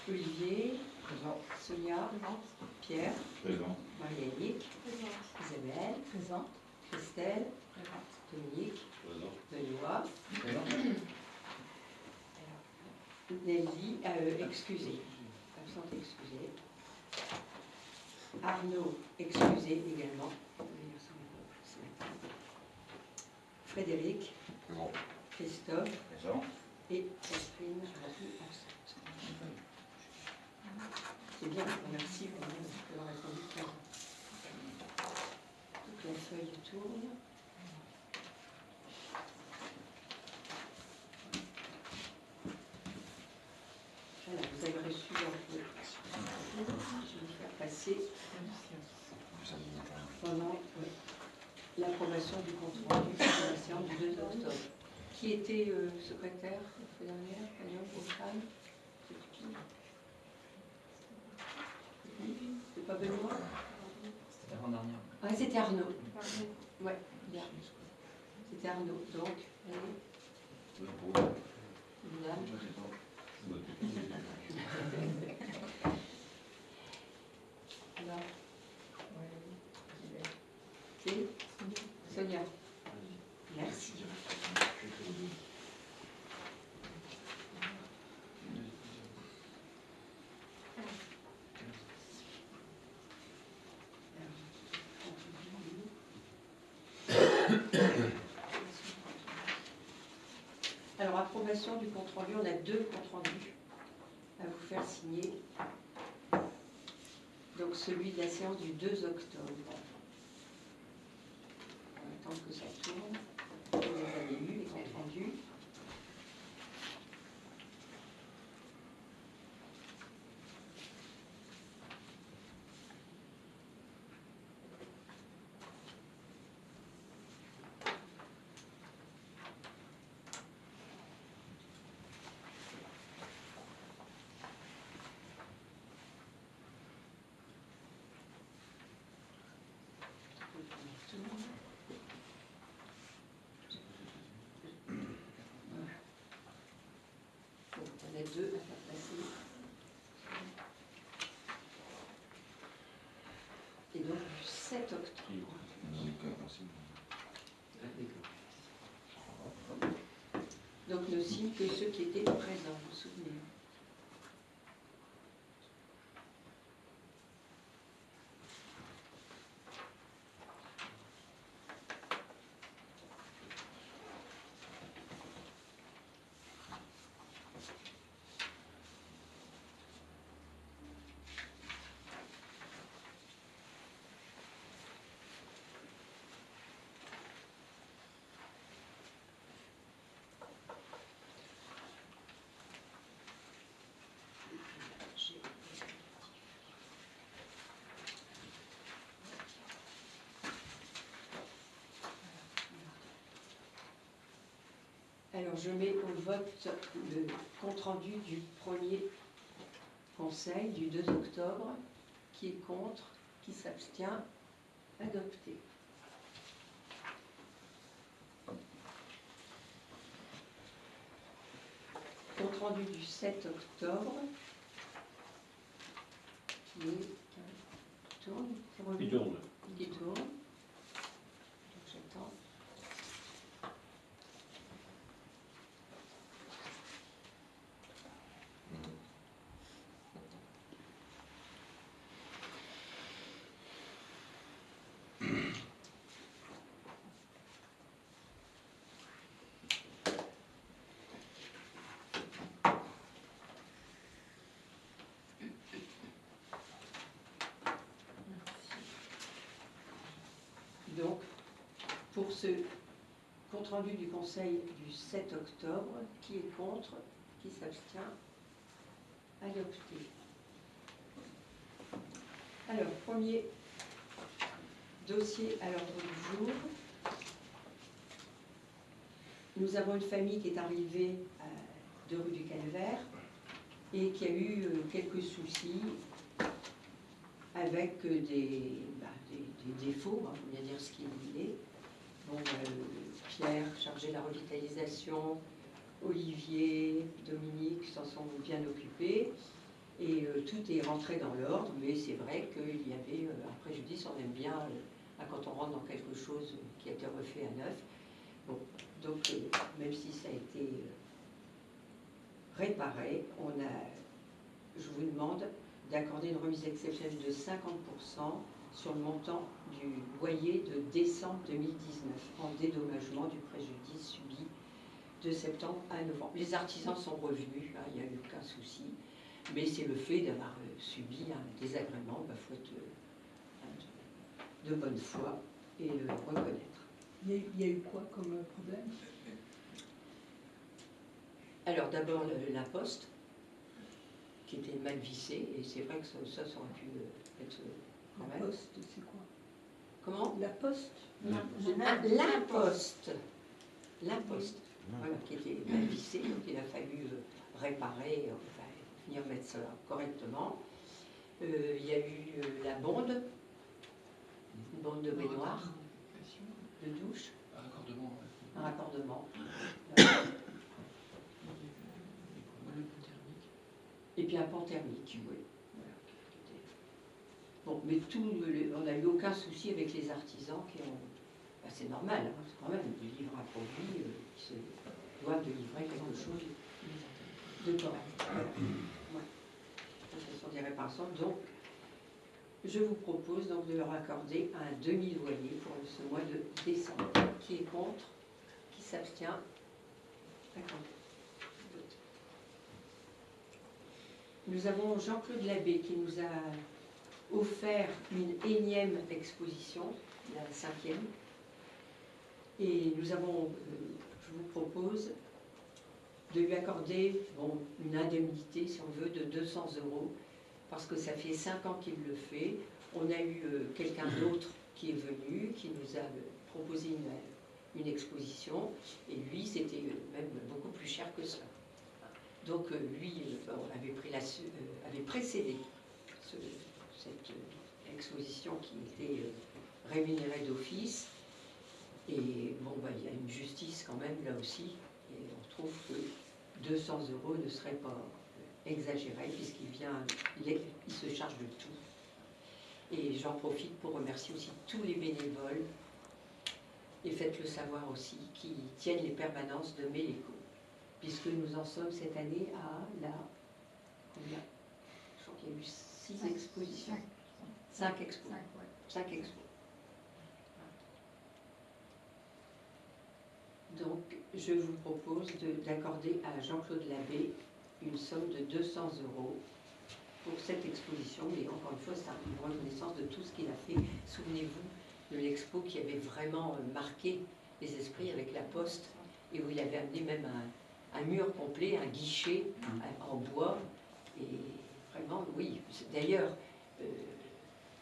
Olivier, Présent. Sonia, Pierre, Présent. Marie-Annick, Isabelle, Présent. Christelle, Dominique, Présent. Benoît, Présent. Nelly, excusée, absente excusée. Arnaud, excusé également. Frédéric, Présent. Christophe Présent. et Catherine Ravi, absente. C'est bien, merci vraiment d'avoir répondu présent. Donc la feuille tourne. Voilà, vous avez reçu un peu. Je vais vous faire passer pendant l'approbation du compte rendu de la séance du 2 octobre. Qui était secrétaire la fois dernière, un homme ou une femme? C'est pas Benoît? C'était l'avant-dernière. Ah, c'était Arnaud. Ouais, bien. C'était Arnaud. Donc, allez, une dame. Alors, c'est Sonia. Merci. Alors, approbation du compte rendu. On a 2 comptes rendus à vous faire signer. Donc, celui de la séance du 2 octobre. On va attendre que ça tourne. Vous les avez eus, les comptes rendus. Bon, on a 2 à faire passer. Et donc du 7 octobre. Donc ne signe que ceux qui étaient présents, vous vous souvenez. Alors je mets au vote le compte-rendu du premier conseil du 2 octobre. Qui est contre, qui s'abstient, adopté. Compte-rendu du 7 octobre. Qui tourne, c'est revenu. Il tourne. Qui tourne. Donc j'attends. Donc, pour ce compte-rendu du Conseil du 7 octobre, qui est contre, qui s'abstient, adopté. Alors, premier dossier à l'ordre du jour. Nous avons une famille qui est arrivée de rue du Calvaire et qui a eu quelques soucis avec des défauts, on peut bien dire ce qu'il est. Bon, Pierre, chargé de la revitalisation, Olivier, Dominique s'en sont bien occupés. Et tout est rentré dans l'ordre, mais c'est vrai qu'il y avait un préjudice. On aime bien, quand on rentre dans quelque chose qui a été refait à neuf. Bon, donc, même si ça a été réparé, je vous demande d'accorder une remise exceptionnelle de 50% sur le montant du loyer de décembre 2019 en dédommagement du préjudice subi de septembre à novembre. Les artisans sont revenus, hein, il n'y a eu aucun souci, mais c'est le fait d'avoir subi un désagrément, il faut être de bonne foi et le reconnaître. Il y a eu quoi comme problème? Alors d'abord la poste, qui était mal vissée, et c'est vrai que ça aurait pu être quand même. La poste, c'est quoi? Comment? La poste? La poste. La poste, voilà, qui était mal vissée, donc il a fallu réparer, enfin, venir mettre ça correctement. Il y a eu la bonde, une bonde de baignoire, de douche, un raccordement. Et puis un pan thermique, oui. Bon, mais on n'a eu aucun souci avec les artisans qui ont... Ben, c'est normal, hein, c'est quand même, ils livrent un produit, ils se doivent de livrer quelque chose de correct. Ouais. Ce sont des réparations. Donc, je vous propose donc de leur accorder un demi-loyer pour ce mois de décembre. Qui est contre? Qui s'abstient? D'accord. Nous avons Jean-Claude Labbé qui nous a offert une énième exposition, la 5e. Et nous avons, je vous propose de lui accorder une indemnité, si on veut, de 200 €, parce que ça fait 5 ans qu'il le fait. On a eu quelqu'un d'autre qui est venu, qui nous a proposé une exposition, et lui, c'était même beaucoup plus cher que cela. Donc lui avait précédé cette exposition qui était rémunérée d'office. Et bon, il y a une justice quand même là aussi. Et on trouve que 200 € ne serait pas exagéré il se charge de tout. Et j'en profite pour remercier aussi tous les bénévoles, et faites-le savoir aussi, qui tiennent les permanences de Méléco, puisque nous en sommes cette année à combien? Je crois qu'il y a eu 6 expositions. 5 expos. 5 expos. Donc, je vous propose d'accorder à Jean-Claude Labbé une somme de 200 € pour cette exposition. Mais encore une fois, c'est une reconnaissance de tout ce qu'il a fait. Souvenez-vous de l'expo qui avait vraiment marqué les esprits avec la poste, et où il avait amené même un mur complet, un guichet en bois. Et vraiment, oui. D'ailleurs,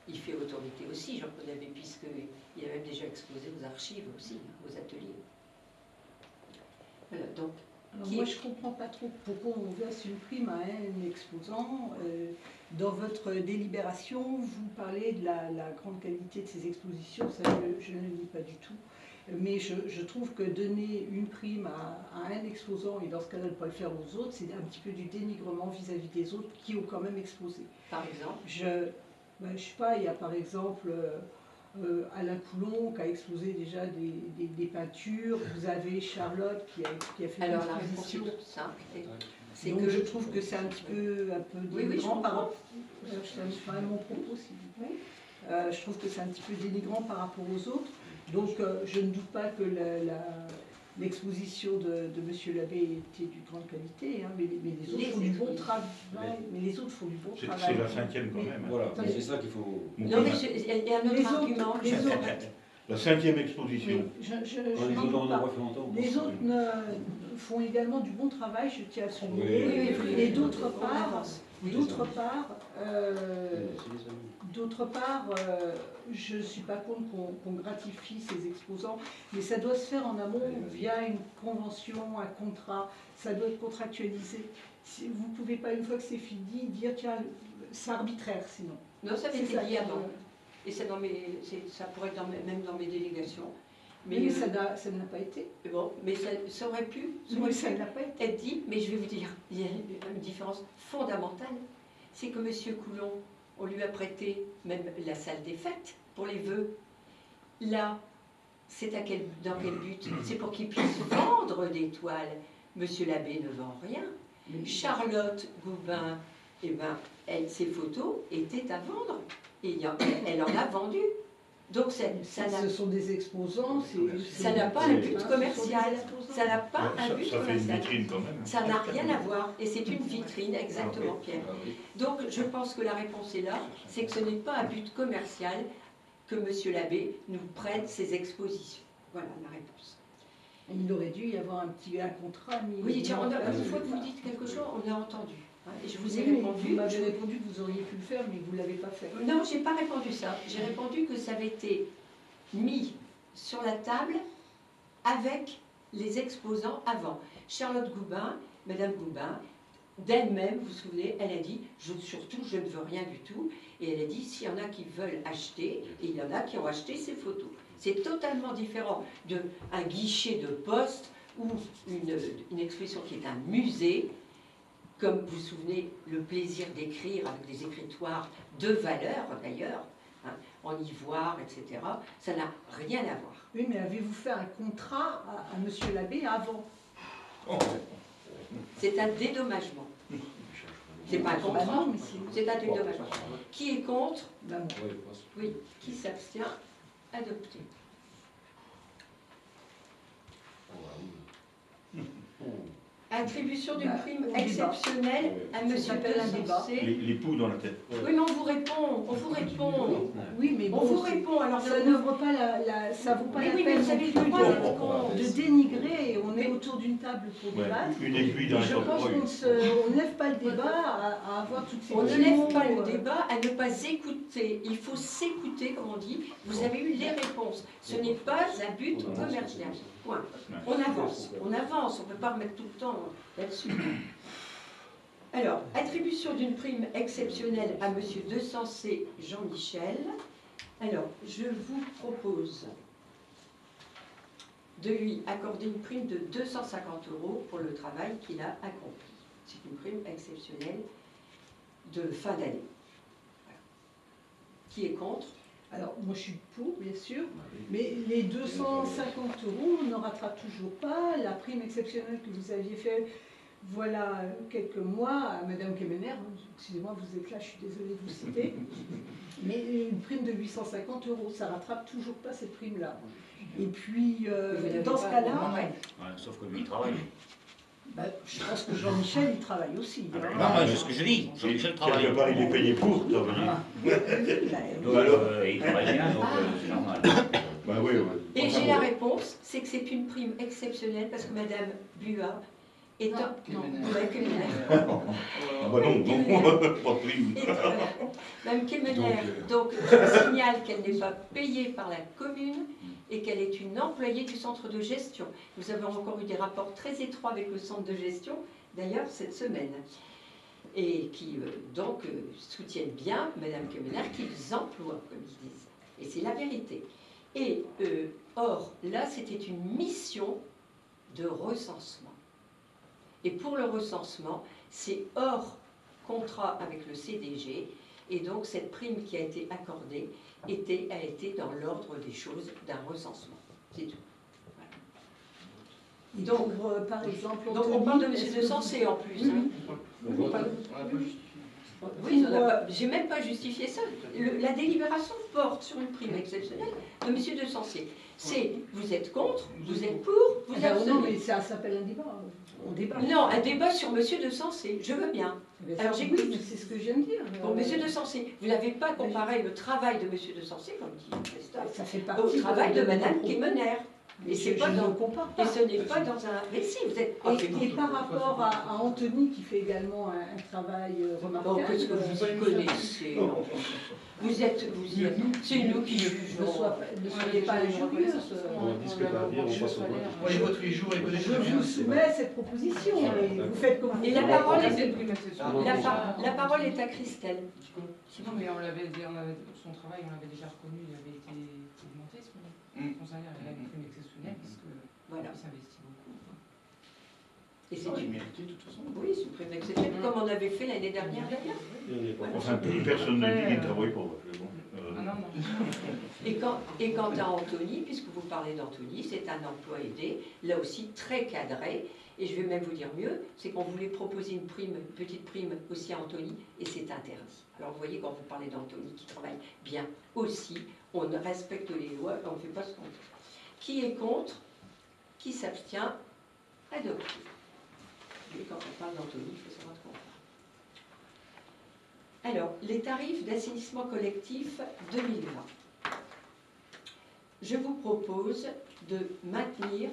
il fait autorité aussi, Jean-Claude Labbé, puisqu'il a même déjà exposé aux archives aussi, aux ateliers. Voilà, donc, moi, je ne comprends pas trop pourquoi on verse une prime à un exposant. Dans votre délibération, vous parlez de la grande qualité de ces expositions, ça je ne le dis pas du tout. Mais je trouve que donner une prime à un exposant, et dans ce cas-là, ne pas le faire aux autres, c'est un petit peu du dénigrement vis-à-vis des autres qui ont quand même exposé. Par exemple? Je ne sais pas, il y a par exemple... Alain Coulon qui a exposé déjà des peintures, vous avez Charlotte qui a fait une exposition. Alors la simple, c'est que je trouve que c'est un peu dénigrant par rapport... Je ferai mon propos s'il vous plaît. Je trouve que c'est un petit peu dénigrant par rapport aux autres. Donc je ne doute pas que l'exposition de M. Labbé était de grande qualité, hein, mais les autres font du bon travail. Mais les autres font du bon travail. C'est la 5e quand même. Voilà, c'est ça qu'il faut... Non, mais il y a un autre argument. La 5e exposition. Les autres font également du bon travail, je tiens à le souligner. Et d'autre part, je ne suis pas contre qu'on gratifie ces exposants, mais ça doit se faire en amont via une convention, un contrat, ça doit être contractualisé. Vous ne pouvez pas, une fois que c'est fini, dire tiens, c'est arbitraire sinon. Non, ça avait été dit avant. Et ça pourrait être même dans mes délégations. Mais ça ne l'a pas été. Bon, mais ça aurait pu ça ne l'a pas été. Être dit, mais je vais vous dire, il y a une différence fondamentale. c'est que M. Coulon, on lui a prêté même la salle des fêtes pour les vœux. Là, c'est dans quel but? C'est pour qu'il puisse vendre des toiles. Monsieur l'abbé ne vend rien. Charlotte Goubin, eh ben, ses photos étaient à vendre. Et elle en a vendu. Donc ce sont des exposants. Ça n'a pas un but commercial. Ça n'a pas un but Ça fait une commercial. vitrine quand même. Ça n'a rien à voir. Et c'est une vitrine, exactement, Pierre. Donc je pense que la réponse est là, c'est que ce n'est pas un but commercial que Monsieur l'abbé nous prête ses expositions. Voilà la réponse. Il aurait dû y avoir un contrat. Oui, tiens, une fois que vous dites quelque chose, on l'a entendu. Hein, et je vous ai Oui, répondu. vous m'avez répondu que vous auriez pu le faire, mais vous ne l'avez pas fait. Non, je n'ai pas répondu ça. J'ai répondu que ça avait été mis sur la table avec les exposants avant. Charlotte Goubin, Madame Goubin, d'elle-même, vous vous souvenez, elle a dit, surtout, je ne veux rien du tout. Et elle a dit, s'il y en a qui veulent acheter, et il y en a qui ont acheté ces photos. C'est totalement différent d'un guichet de poste ou une exposition qui est un musée, comme vous vous souvenez, le plaisir d'écrire avec des écritoires de valeur d'ailleurs, hein, en ivoire, etc. Ça n'a rien à voir. Oui, mais avez-vous fait un contrat à Monsieur l'abbé avant? C'est un dédommagement. C'est pas un contrat, non, mais c'est un dédommagement. Qui est contre? Ben, Oui. Qui s'abstient? Adopté. Attribution d'une prime exceptionnelle à Monsieur Desancé. Les poux dans la tête. Oui, mais on vous répond, on vous répond. Oui, mais On bon, vous répond, alors ça ne vaut pas ça vaut pas Mais la oui, mais peine vous avez non le plus droit d'être contre. de dénigrer. On est autour d'une table pour débattre. Une aiguille dans Et la je pense tête. qu'on ne lève pas le débat à avoir toutes ces On ne questions, lève pas le débat à ne pas écouter. Il faut s'écouter, comme on dit. Vous avez eu les réponses. Ce n'est pas un but commercial. Point. On avance, on ne peut pas remettre tout le temps là-dessus. Alors, attribution d'une prime exceptionnelle à M. Desancé Jean-Michel. Alors, je vous propose de lui accorder une prime de 250 € pour le travail qu'il a accompli. C'est une prime exceptionnelle de fin d'année. Voilà. Qui est contre? Alors, moi je suis pour, bien sûr, mais les 250 € on ne rattrape toujours pas. La prime exceptionnelle que vous aviez fait, voilà quelques mois, à Madame Kemener, excusez-moi, vous êtes là, je suis désolée de vous citer, mais une prime de 850 €, ça ne rattrape toujours pas cette prime-là. Et puis, dans ce cas-là... Sauf que lui, il travaille. Bah, je pense que Jean-Michel, il travaille aussi. Non, c'est ce que je dis. Jean-Michel travaille. Quelque part, il est payé pour travailler. Donc, il travaille bien, donc c'est normal. Bah oui, oui. Et j'ai la réponse, c'est que c'est une prime exceptionnelle parce que Madame Buat est un... Non, Madame Kemener. Ah bah non, pas de prime. Madame Kemener, donc je vous signale qu'elle n'est pas payée par la commune et qu'elle est une employée du centre de gestion. Nous avons encore eu des rapports très étroits avec le centre de gestion, d'ailleurs cette semaine, et qui donc soutiennent bien Madame Kemener, qu'ils emploient, comme ils disent. Et c'est la vérité. Et or, là, c'était une mission de recensement. Et pour le recensement, c'est hors contrat avec le CDG, et donc cette prime qui a été accordée a été dans l'ordre des choses d'un recensement. C'est tout. Voilà. Donc, par exemple, donc on parle de M. Desancé en plus. Hein. Oui, j'ai même pas justifié ça. La délibération porte sur une prime exceptionnelle de M. Desancé. C'est, vous êtes contre, vous êtes pour, vous êtes... Non, mais ça s'appelle un débat. On débat. Non, un débat sur M. Desancé, je veux bien. Alors j'écoute. Oui, c'est ce que je viens de dire. Bon, M. Desancé, vous n'avez pas comparé le travail de M. Desancé, comme dit Christophe, ça fait au travail de Mme Kemener. Et ce n'est pas dans un... Mais si, vous êtes... Et par rapport à Anthony, qui fait également un travail remarquable... Bon, qu'est-ce que vous y connaissez? C'est nous qui jugeons. Ne soyez pas injurieuse. On discute à dire, on passe au vote. Moi, je vote 8 jours et connais Je vous soumets cette proposition et vous faites comme vous Et voulez. la parole est à Christelle. Non, mais son travail, on l'avait déjà reconnu, il avait été augmenté, son salaire, il a une prime exceptionnelle, parce que Voilà. il s'investit beaucoup. Et c'est Ah, il une... méritait de toute façon. Oui, c'est une prime exceptionnelle, comme on avait fait l'année dernière d'ailleurs. Il n'est pas Enfin, concerné. personne ne dit qu'il ne Après, travaille pas. Mais bon, Ah non, non. Et quant à Anthony, puisque vous parlez d'Anthony, c'est un emploi aidé, là aussi très cadré. Et je vais même vous dire mieux, c'est qu'on voulait proposer une prime, une petite prime aussi à Anthony, et c'est interdit. Alors vous voyez, quand vous parlez d'Anthony qui travaille bien aussi, on respecte les lois, on ne fait pas ce qu'on veut. Qui est contre? Qui s'abstient? Adopté. Et quand on parle d'Anthony, il faut savoir de quoi on parle. Alors, les tarifs d'assainissement collectif 2020. Je vous propose de maintenir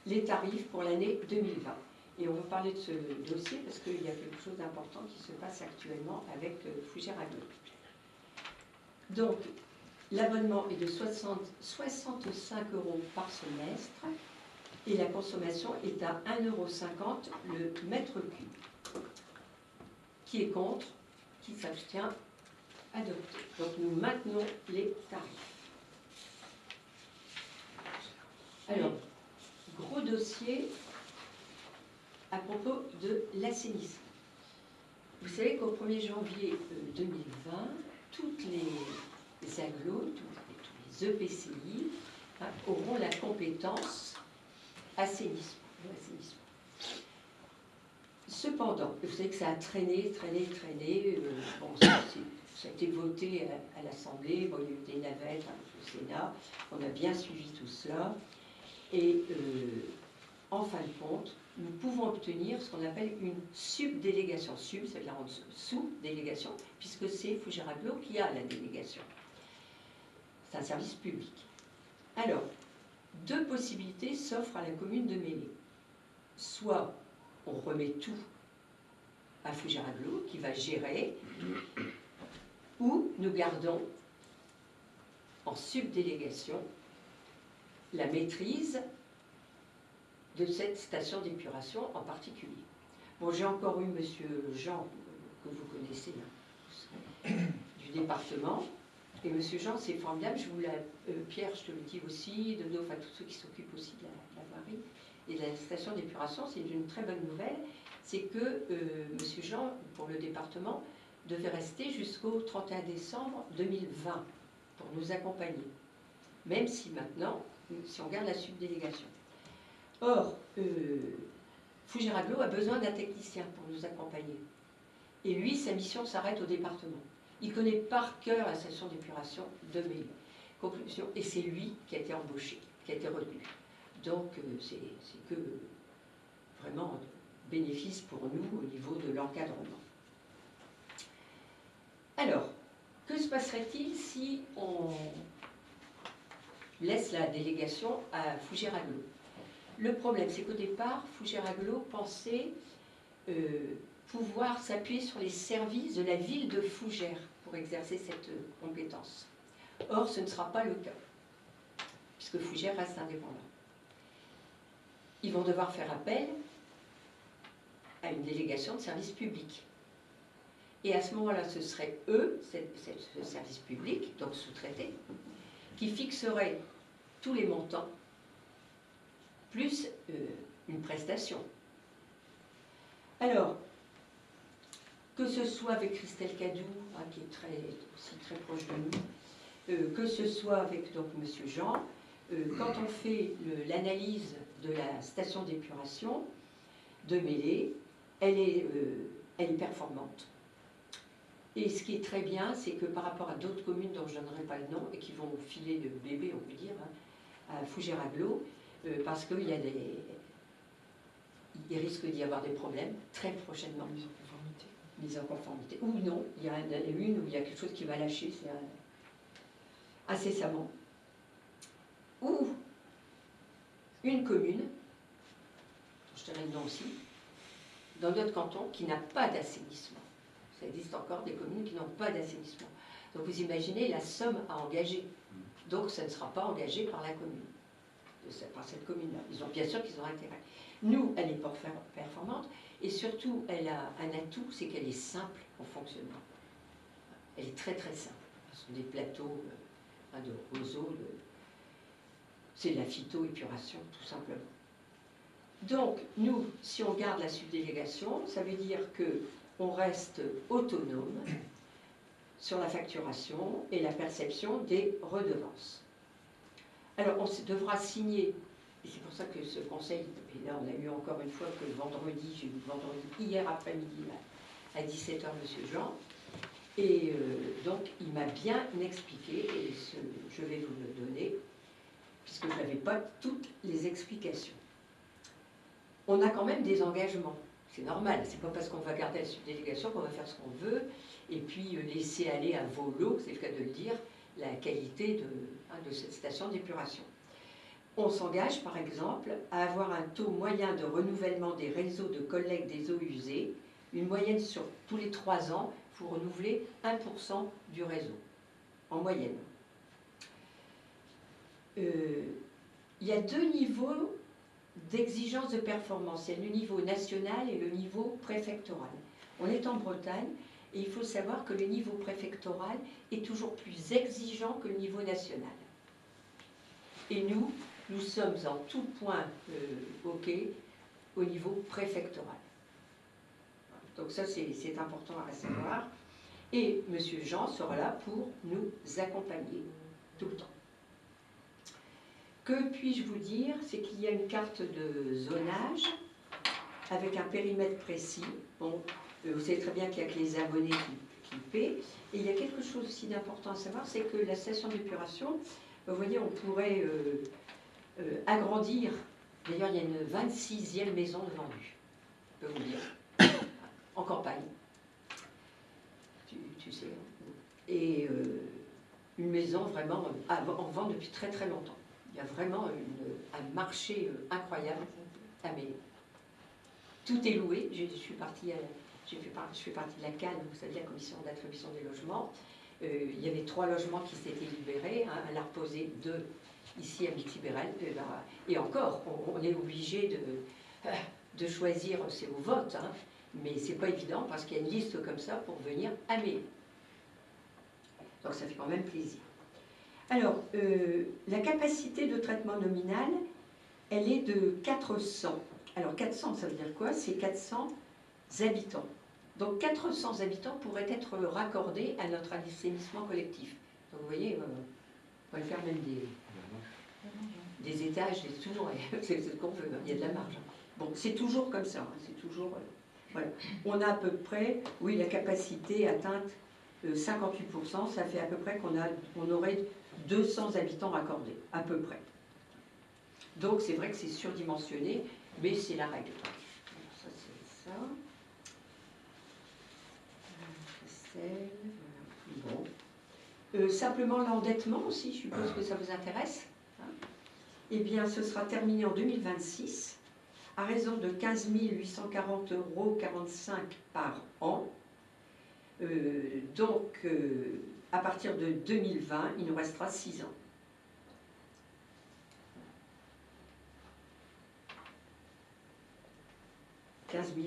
les tarifs pour l'année 2020. Et on va parler de ce dossier parce qu'il y a quelque chose d'important qui se passe actuellement avec Fougères Aglo. Donc, l'abonnement est de 65 € par semestre et la consommation est à 1,50 € le mètre cube. Qui est contre? Qui s'abstient? Adopté. Donc, nous maintenons les tarifs. Alors, gros dossier à propos de l'assainissement. Vous savez qu'au 1er janvier 2020, toutes les agglos, tous les EPCI auront la compétence assainissement. Cependant, vous savez que ça a traîné. Bon, ça a été voté à l'Assemblée, bon, il y a eu des navettes au Sénat, on a bien suivi tout cela. Et en fin de compte, nous pouvons obtenir ce qu'on appelle une subdélégation. Sub, ça veut dire en dessous, sous-délégation, puisque c'est Fougères Aglo qui a la délégation. C'est un service public. Alors, deux possibilités s'offrent à la commune de Mélé. Soit on remet tout à Fougères Aglo, qui va gérer, ou nous gardons en subdélégation la maîtrise de cette station d'épuration en particulier. Bon, j'ai encore eu Monsieur Jean, que vous connaissez, du département, et Monsieur Jean, c'est formidable, Pierre, je te le dis aussi, de enfin tous ceux qui s'occupent aussi de la voirie et de la station d'épuration, c'est une très bonne nouvelle, c'est que Monsieur Jean, pour le département, devait rester jusqu'au 31 décembre 2020 pour nous accompagner, même si maintenant, si on garde la subdélégation. Or, Fougères Aglo a besoin d'un technicien pour nous accompagner. Et lui, sa mission s'arrête au département. Il connaît par cœur la station d'épuration de Mélé. Conclusion, et c'est lui qui a été embauché, qui a été retenu. Donc, c'est que vraiment bénéfice pour nous au niveau de l'encadrement. Alors, que se passerait-il si on laisse la délégation à Fougères Aglo? Le problème, c'est qu'au départ, Fougères Aglo pensait pouvoir s'appuyer sur les services de la ville de Fougères pour exercer cette compétence. Or, ce ne sera pas le cas, puisque Fougères reste indépendant. Ils vont devoir faire appel à une délégation de service public. Et à ce moment-là, ce serait eux, ce service public, donc sous-traité, qui fixerait tous les montants, plus une prestation. Alors, que ce soit avec Christelle Cadou, qui est aussi très proche de nous, que ce soit avec donc Monsieur Jean, quand on fait l'analyse de la station d'épuration de Mélé, elle est performante. Et ce qui est très bien, c'est que par rapport à d'autres communes dont je ne donnerai pas le nom et qui vont filer le bébé, on peut dire, à Fougères Aglo, parce qu'il y a il risque d'y avoir des problèmes très prochainement. Mise en conformité. Ou non, il y en a une où il y a quelque chose qui va lâcher, c'est incessamment. Ou une commune, je dirais le nom aussi, dans notre canton, qui n'a pas d'assainissement. Ça existe encore des communes qui n'ont pas d'assainissement. Donc vous imaginez la somme à engager. Donc ça ne sera pas engagé par la commune, par cette commune-là. Ils ont bien sûr qu'ils ont intérêt. Nous, elle est performante et surtout, elle a un atout, c'est qu'elle est simple en fonctionnement. Elle est très très simple. Ce sont des plateaux de roseaux, c'est de la phytoépuration tout simplement. Donc, nous, si on garde la subdélégation, ça veut dire qu'on reste autonome sur la facturation et la perception des redevances. Alors, on devra signer, et c'est pour ça que ce conseil, et là on a eu encore une fois que vendredi, j'ai eu vendredi hier après-midi à 17h, M. Jean, et donc il m'a bien expliqué, et je vais vous le donner, puisque je n'avais pas toutes les explications. On a quand même des engagements, c'est normal, c'est pas parce qu'on va garder la subdélégation qu'on va faire ce qu'on veut, et puis laisser aller à volo, c'est le cas de le dire, la qualité de cette station d'épuration. On s'engage par exemple à avoir un taux moyen de renouvellement des réseaux de collecte des eaux usées, une moyenne sur tous les 3 ans, il faut renouveler 1% du réseau, en moyenne. Il y a 2 niveaux d'exigence de performance, il y a le niveau national et le niveau préfectoral. On est en Bretagne et il faut savoir que le niveau préfectoral est toujours plus exigeant que le niveau national. Et nous sommes en tout point OK au niveau préfectoral. Donc ça, c'est important à savoir. Et M. Jean sera là pour nous accompagner tout le temps. Que puis-je vous dire? C'est qu'il y a une carte de zonage avec un périmètre précis. Bon, vous savez très bien qu'il n'y a que les abonnés qui paient. Et il y a quelque chose aussi d'important à savoir, c'est que la station d'épuration, vous voyez, on pourrait agrandir. D'ailleurs, il y a une 26e maison de vendue, je peux vous dire, en campagne. Tu sais. Et une maison vraiment en vente depuis très très longtemps. Il y a vraiment un marché incroyable. Ah, mais tout est loué. Je fais partie de la CAN, vous savez, la commission d'attribution des logements. Il y avait 3 logements qui s'étaient libérés. Elle a reposé 2 ici à Mixibérel. Et encore, on est obligé de choisir, c'est au vote, hein, mais c'est pas évident parce qu'il y a une liste comme ça pour venir à Méline. Donc ça fait quand même plaisir. Alors, la capacité de traitement nominal, elle est de 400. Alors 400, ça veut dire quoi? C'est 400 habitants. Donc 400 habitants pourraient être raccordés à notre assainissement collectif. Donc vous voyez, on va faire même des étages, des tours, c'est ce qu'on veut, il y a de la marge. Bon, c'est toujours comme ça, c'est toujours... voilà. On a à peu près, oui, la capacité atteinte 58%, ça fait à peu près qu'on aurait 200 habitants raccordés, à peu près. Donc c'est vrai que c'est surdimensionné, mais c'est la règle. Alors, ça c'est ça. Bon. Simplement l'endettement aussi, je suppose que ça vous intéresse. Hein. Eh bien, ce sera terminé en 2026, à raison de 15 840,45 € par an. Donc, à partir de 2020, il nous restera 6 ans. « 15 840,45 €.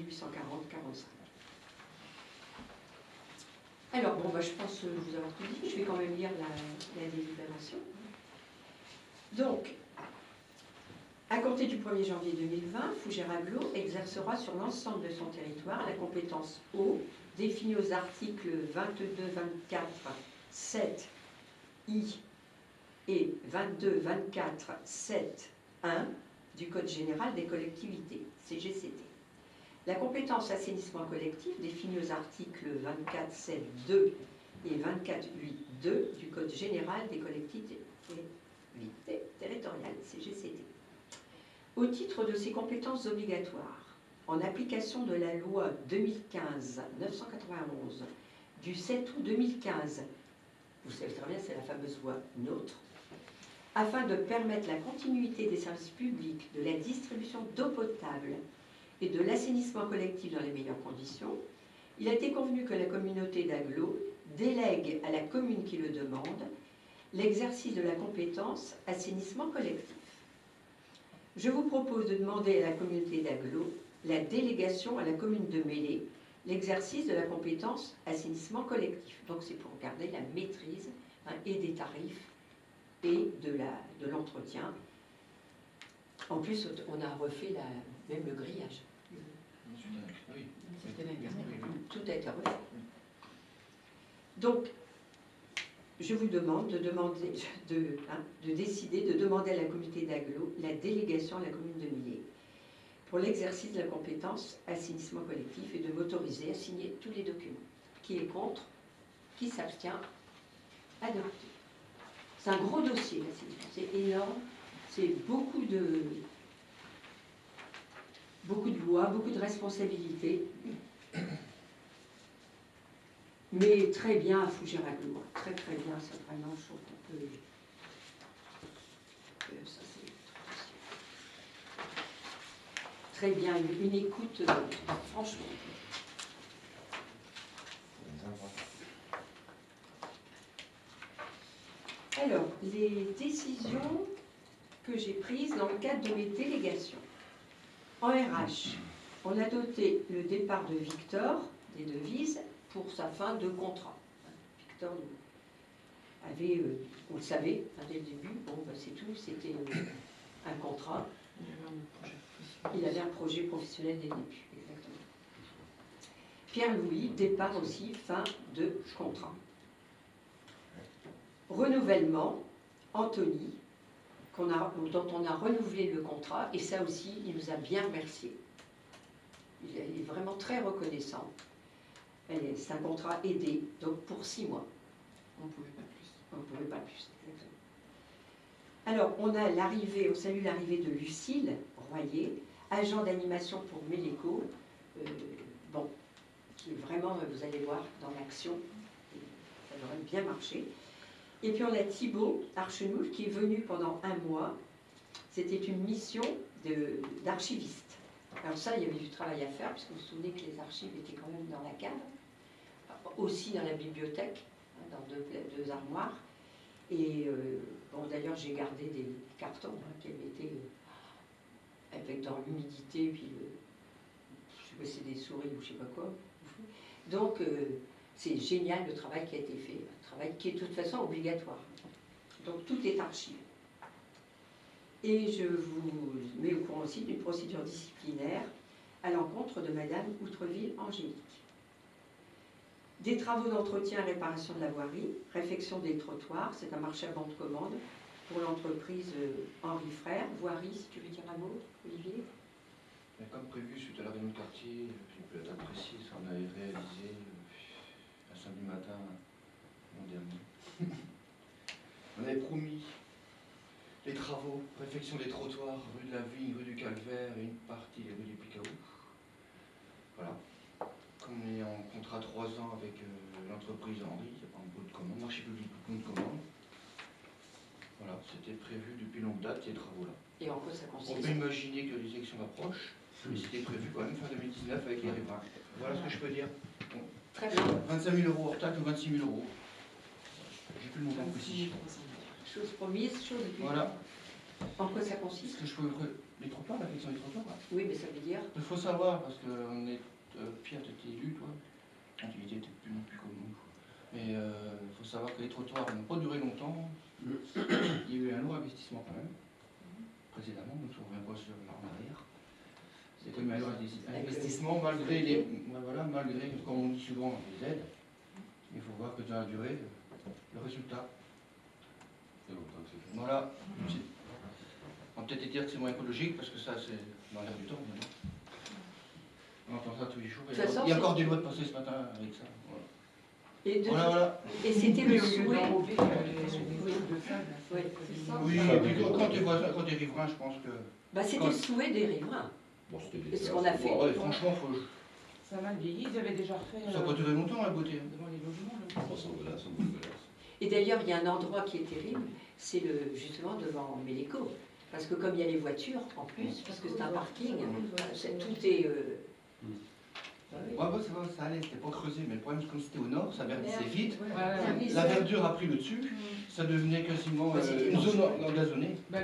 Alors, bon, je pense vous avoir tout dit. Je vais quand même lire la délibération. Donc, à compter du 1er janvier 2020, Fougères Agglo exercera sur l'ensemble de son territoire la compétence eau définie aux articles 22, 24, 7, I et 22, 24, 7, 1 du Code général des collectivités, CGCT. La compétence assainissement collectif définie aux articles 24, 7, 2 et 24, 8, 2 du Code général des collectivités territoriales, CGCT. Au titre de ses compétences obligatoires, en application de la loi 2015-991 du 7 août 2015, vous savez très bien, c'est la fameuse loi NOTRe, afin de permettre la continuité des services publics, de la distribution d'eau potable et de l'assainissement collectif dans les meilleures conditions, il a été convenu que la communauté d'Agglo délègue à la commune qui le demande l'exercice de la compétence assainissement collectif. Je vous propose de demander à la communauté d'Agglo la délégation à la commune de Mélé l'exercice de la compétence assainissement collectif. Donc c'est pour garder la maîtrise et des tarifs et de l'entretien. En plus, on a refait même le grillage. Oui. C'était l'année dernière. Tout a été refait. Donc, je vous demande de décider de demander à la communauté d'Aglo la délégation à la commune de Millet pour l'exercice de la compétence assainissement collectif et de m'autoriser à signer tous les documents. Qui est contre? Qui s'abstient? Adopté. C'est un gros dossier, l'assainissement. C'est énorme. C'est beaucoup de lois, beaucoup de responsabilités. Mais très bien à Fougères Aglo. Très très bien. C'est vraiment, je trouve qu'on peut... ça, c'est très bien. Une écoute, franchement. Alors, les décisions que j'ai prises dans le cadre de mes délégations. En RH, on a doté le départ de Victor des devises pour sa fin de contrat. Victor avait, on le savait dès le début, bon, bah, c'est tout, c'était un contrat. Il avait un projet professionnel dès le début, exactement. Pierre-Louis, départ aussi, fin de contrat. Renouvellement, Anthony, dont on a renouvelé le contrat, et ça aussi, il nous a bien remercié. Il est vraiment très reconnaissant. C'est un contrat aidé, donc pour 6 mois. On ne pouvait pas plus. On ne pouvait pas plus, exactement. Alors, on salue l'arrivée de Lucille Royer, agent d'animation pour Méléco, qui est vraiment, vous allez voir, dans l'action, ça devrait bien marcher. Et puis on a Thibaut Archenoul qui est venu pendant 1 mois. C'était une mission d'archiviste. Alors ça, il y avait du travail à faire, puisque vous vous souvenez que les archives étaient quand même dans la cave, aussi dans la bibliothèque, dans deux armoires. Et d'ailleurs, j'ai gardé des cartons qui avaient été avec dans l'humidité, puis je sais pas si c'est des souris ou je sais pas quoi. Donc, c'est génial le travail qui a été fait, un travail qui est de toute façon obligatoire. Donc tout est archivé. Et je vous mets au courant aussi d'une procédure disciplinaire à l'encontre de Madame Outreville Angélique. Des travaux d'entretien et réparation de la voirie, réfection des trottoirs, c'est un marché à bon de commande pour l'entreprise Henri Frères. Voirie, si tu veux dire un mot, Olivier? Mais comme prévu, suite à la réunion de quartier, je ne peux pas être précis, on avait réalisé un samedi matin, l'an dernier. On avait promis les travaux, réfection des trottoirs, rue de la Vigne, rue du Calvaire et une partie des rues du Picaou. Voilà. Comme on est en contrat 3 ans avec l'entreprise Henri, il n'y a pas un bout de commande, marché public, bout de commande. Voilà, c'était prévu depuis longue date, ces travaux-là. Et en quoi ça consiste? On peut imaginer que les élections approchent, mais c'était prévu quand même fin 2019 avec les riverains. Voilà ce que je peux dire. Bon. Très bien. 25 000 € hors taxe ou 26 000 €. J'ai plus le montant précis. Chose promise, chose due. Voilà. En quoi ça Est-ce consiste? que je peux... Les trottoirs, la question des trottoirs. Oui, mais ça veut dire... Il faut savoir, parce que Pierre, tu étais élu, toi. Tu étais peut-être plus non plus comme nous. Mais il faut savoir que les trottoirs n'ont pas duré longtemps. Il y a eu un lourd investissement quand même, précédemment, donc on ne revient pas sur en arrière. C'est quand même un lourd investissement malgré les... Voilà, malgré, comme on dit souvent, les aides. Il faut voir que dans la durée, le résultat. Voilà. On va peut-être dire que c'est moins écologique, parce que ça, c'est dans l'air du temps. Maintenant. On entend ça tous les jours. Il y a encore des lois de passer ce matin avec ça. Voilà. Et c'était le souhait. Oui, quand tu es riverain, je pense que... Bah, c'était le souhait des riverains. Bon, C'est ce qu'on a fait. Ouais, franchement, Ça a mal vieilli, ils avaient déjà refait ça n'a pas duré longtemps, la beauté. devant les logements. Et d'ailleurs, il y a un endroit qui est terrible, c'est justement devant Méléco. Parce que comme il y a les voitures en plus, parce que c'est un parking, tout est... Ouais, c'est vrai, ça allait, c'était pas creusé, mais le problème, c'est que comme c'était au nord, ça verdissait vite. Ouais. La verdure a pris le dessus, ça devenait quasiment une zone engazonnée. Bah,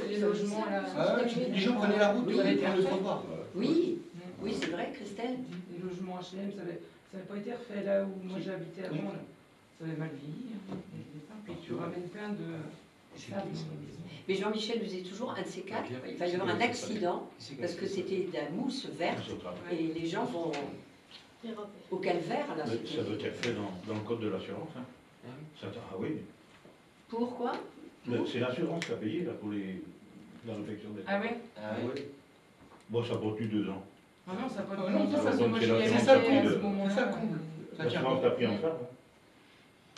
les logements là. Ah, les gens prenaient la route pour aller prendre le trottoir. Oui, oui, c'est vrai, Christelle. Les logements HLM, ça n'avait pas été refait là où moi j'habitais avant. Là. Ça avait mal vieilli. Et puis tu ramènes plein de C'est Ça, qui, oui. ça Mais Jean-Michel nous dit toujours, un de ces quatre, il va y avoir un accident, parce que c'était de la mousse verte, et les gens vont au calvaire. Là, Ça c'était- doit être fait dans le code de l'assurance. Hein. Ah oui. Ah oui. Pourquoi? C'est l'assurance qui a payé là, pour la réflexion des Ah ouais? Ah oui. Bon, ça porte eu 2 ans. Ah non, ça n'a pas Ah de non, bon ça, sens, parce que donc moi c'est j'y ai l'assurance resté qui a à pris ce le- moment-là. Ça comble. Ça tient L'assurance pas. t'a pris en charge.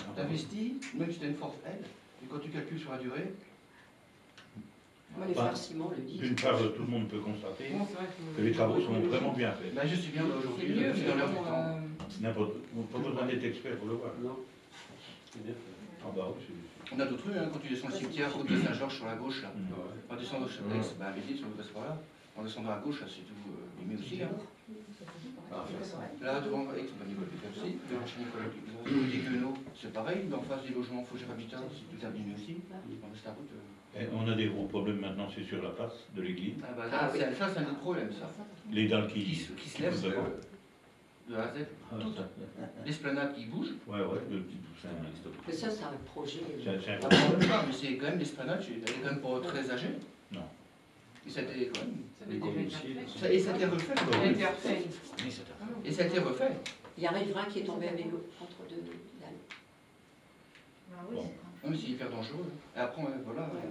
Hein. T'investis, même si tu as une force L, et quand tu calcules sur la durée, Moi, les frères Simon le disent. D'une part, tout le monde peut constater Bon, c'est vrai que les travaux sont vraiment bien faits. là je suis bien là, C'est aujourd'hui, mieux, je suis mais dans l'air du bon, temps. N'importe. Pas besoin d'être expert pour le voir. Non. C'est bien fait. Ah bah oui, On a d'autres rues, hein, quand tu descends le cimetière, route de Saint-Georges sur la gauche là. c'est. En descendant de Chaplex, bah à midi, si on passe par là. En descendant à gauche, là c'est tout limé aussi. Hein. Ah, faire ça. Là devant Aix, bah Nicole Pétain aussi, devant chez Nicolas des Queneaux, c'est pareil, mais en face des logements Faugère Habitat, c'est tout abîmé aussi. On reste la route. Et on a des gros problèmes maintenant, c'est sur la place de l'église. Ah bah Ah là, oui. ça c'est un autre problème ça. Les dalles Qui se lève de A à Z. Toute l'esplanade qui bouge. Ouais, ouais, c'est Mais ça, c'est un projet. c'est un On ne parle pas, mais c'est quand même l'esplanade, elle est quand même pas très âgée. Non. Et ça a été quand même. Ça a déjà été refait. Et ça a été refait. Ça a été refait. Oui, c'est un- Et ça a été refait. Il y a un riverain qui est tombé à vélo entre deux dalles. Non mais c'est hyper dangereux. Et après, voilà. Ouais.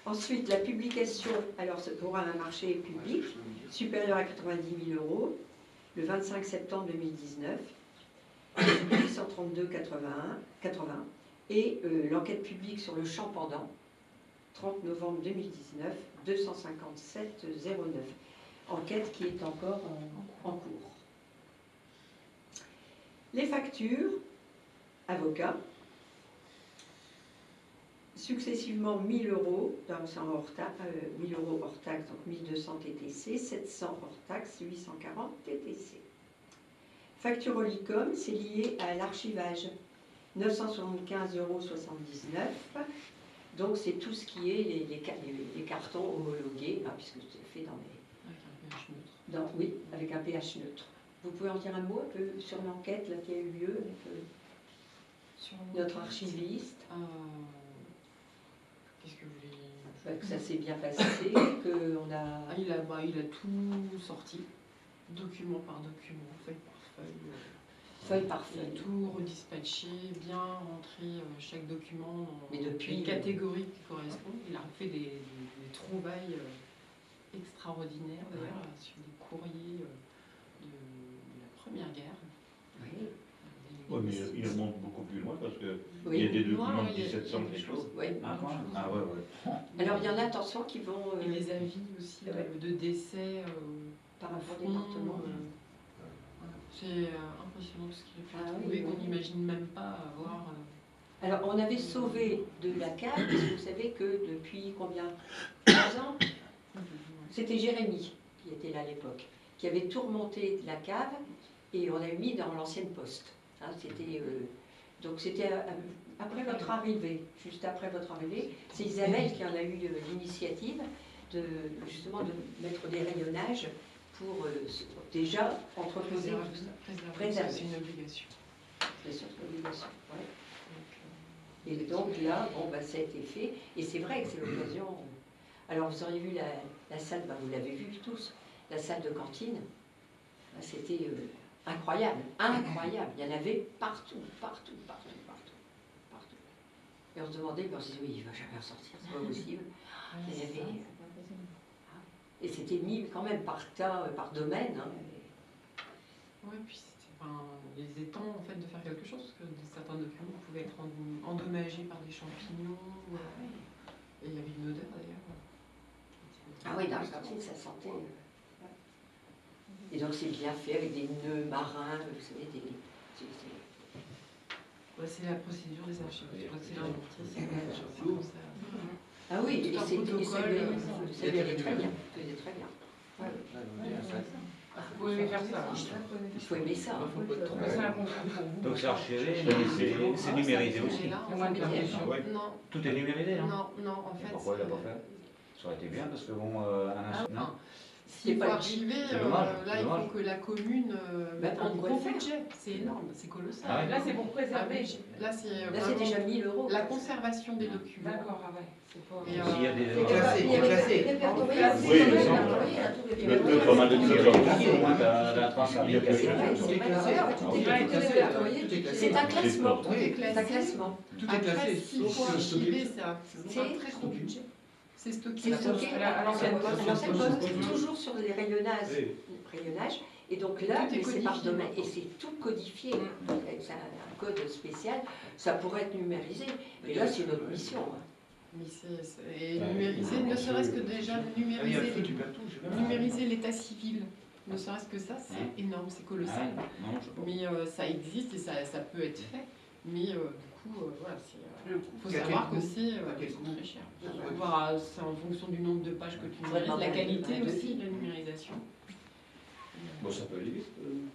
Ensuite, la publication, alors c'est pour un marché public supérieur à 90 000 euros, le 25 septembre 2019, 832,80, et l'enquête publique sur le champ pendant, 30 novembre 2019, 257,09. Enquête qui est encore en cours. Les factures, avocats, successivement 1 000 euros, donc c'est en hors taxe, 1 000 euros hors taxe, donc 1200 TTC, 700 hors taxe, 840 TTC. Facture Olicom, c'est lié à l'archivage, 975,79 euros. Donc c'est tout ce qui est les cartons homologués, hein, puisque c'est fait dans les... oui, avec un pH neutre. Vous pouvez en dire un mot un peu sur l'enquête là, qui a eu lieu avec Sur notre archiviste, Qu'est-ce que vous voulez que ça s'est bien passé, qu'on a... il a tout sorti, document par document, feuille par feuille. Feuille par Il a feuille. tout redispatché, bien rentré chaque document dans Mais depuis, les catégories qui correspondent. Il a fait des trouvailles extraordinaires d'ailleurs sur des courriers de la Première Guerre. Oui. Oui, mais il remonte beaucoup plus loin parce qu'il Oui. y a des documents Non, de il y a 1700 des quelque choses. chose. Oui. Ah, quoi Ah ouais, ouais. Alors il y en a, attention, qui vont Et les avis aussi Ouais. de décès par au rapport au front, département. voilà. C'est impressionnant ce qu'il a pu Ah oui, trouver oui. qu'on n'imagine même pas avoir. Alors on avait sauvé de la cave, parce que vous savez que depuis combien 3 ans, c'était Jérémy qui était là à l'époque, qui avait tout remonté de la cave et on l'a mis dans l'ancienne poste. Hein, donc c'était après votre arrivée, juste après votre arrivée, c'est Isabelle qui en a eu l'initiative de justement de mettre des rayonnages pour déjà entreposer tout ça. Préserver. C'est une obligation. C'est sur l'obligation, ouais. Et donc là, bon, bah, ça a été fait, et c'est vrai que c'est l'occasion. Alors vous auriez vu la salle, bah, vous l'avez vu tous, la salle de cantine, bah, c'était incroyable, incroyable. Il y en avait partout, partout, partout, partout, partout. Et on se demandait, on se disait, oui, il ne va jamais ressortir, c'est pas possible. Il y avait, et c'était mis quand même par tas, par domaine. Hein. Oui, puis il était temps en fait de faire quelque chose, parce que certains documents pouvaient être endommagés par des champignons. Et il y avait une odeur d'ailleurs. Ah oui, dans la cantine, ça sentait. Et donc c'est bien fait avec des nœuds marins, vous savez, C'est la procédure des archives. Je crois que c'est l'inventrice. Ah oui, et Tout un c'est protocole, ça lui allait très bien. Ça lui allait très bien. Ouais. Vous pouvez faire ça. Il faut aimer ça. Hein. C'est un concours pour vous. Donc c'est archivé, mais c'est numérisé aussi. C'est moins de permission. Ah ouais. Non, Tout est numérisé, hein non, en Et fait. pourquoi il l'a pas fait Ça aurait été bien parce que bon, un instant. Non S'il pas faut le archiver, C'est dommage, là, c'est il dommage. faut que la commune mette on un pourrait gros le faire. budget. C'est énorme, c'est colossal. Ah ouais. Là, c'est pour préserver. Là, c'est Là, c'est vraiment déjà 1000 euros. la conservation des documents. D'accord, ah ouais. C'est pas... Et, S'il y a des C'est classé, c'est classé. Répertorié, Oui, c'est mais non. répertorié, hein, tout Le répertorié. format de Il y a tirage. au moins d'un trace à Il y a bien quelque C'est vrai, chose. c'est vrai, tout est Ouais, classé, répertorié. tout est classé. C'est un classement. Oui, C'est un classement. tout est Après, classé. s'il faut sauf que archiver, stocker. c'est un très gros budget. C'est stocké. C'est stocké à l'ancienne poste. poste, toujours sur les rayonnages. Et donc là, Tout est mais c'est codifié par domaine, maintenant. et c'est tout codifié. C'est un code spécial. Ça pourrait être numérisé. Mais là, c'est notre mission. hein. Mais et numériser, ne serait-ce que déjà Ah oui, numériser, après, tu perds tout. j'ai même- numériser l'état civil, ne serait-ce que ça, c'est énorme, c'est colossal. Non, je sais pas. Mais ça existe et ça peut être fait. Mais du coup, voilà, il faut Et à savoir quel que coût c'est À quel coût très cher. Ouais. Voilà, c'est en fonction du nombre de pages que tu Faudrait numérises, la pas qualité mal de aussi devis. de la numérisation. Bon, ça peut aller vite,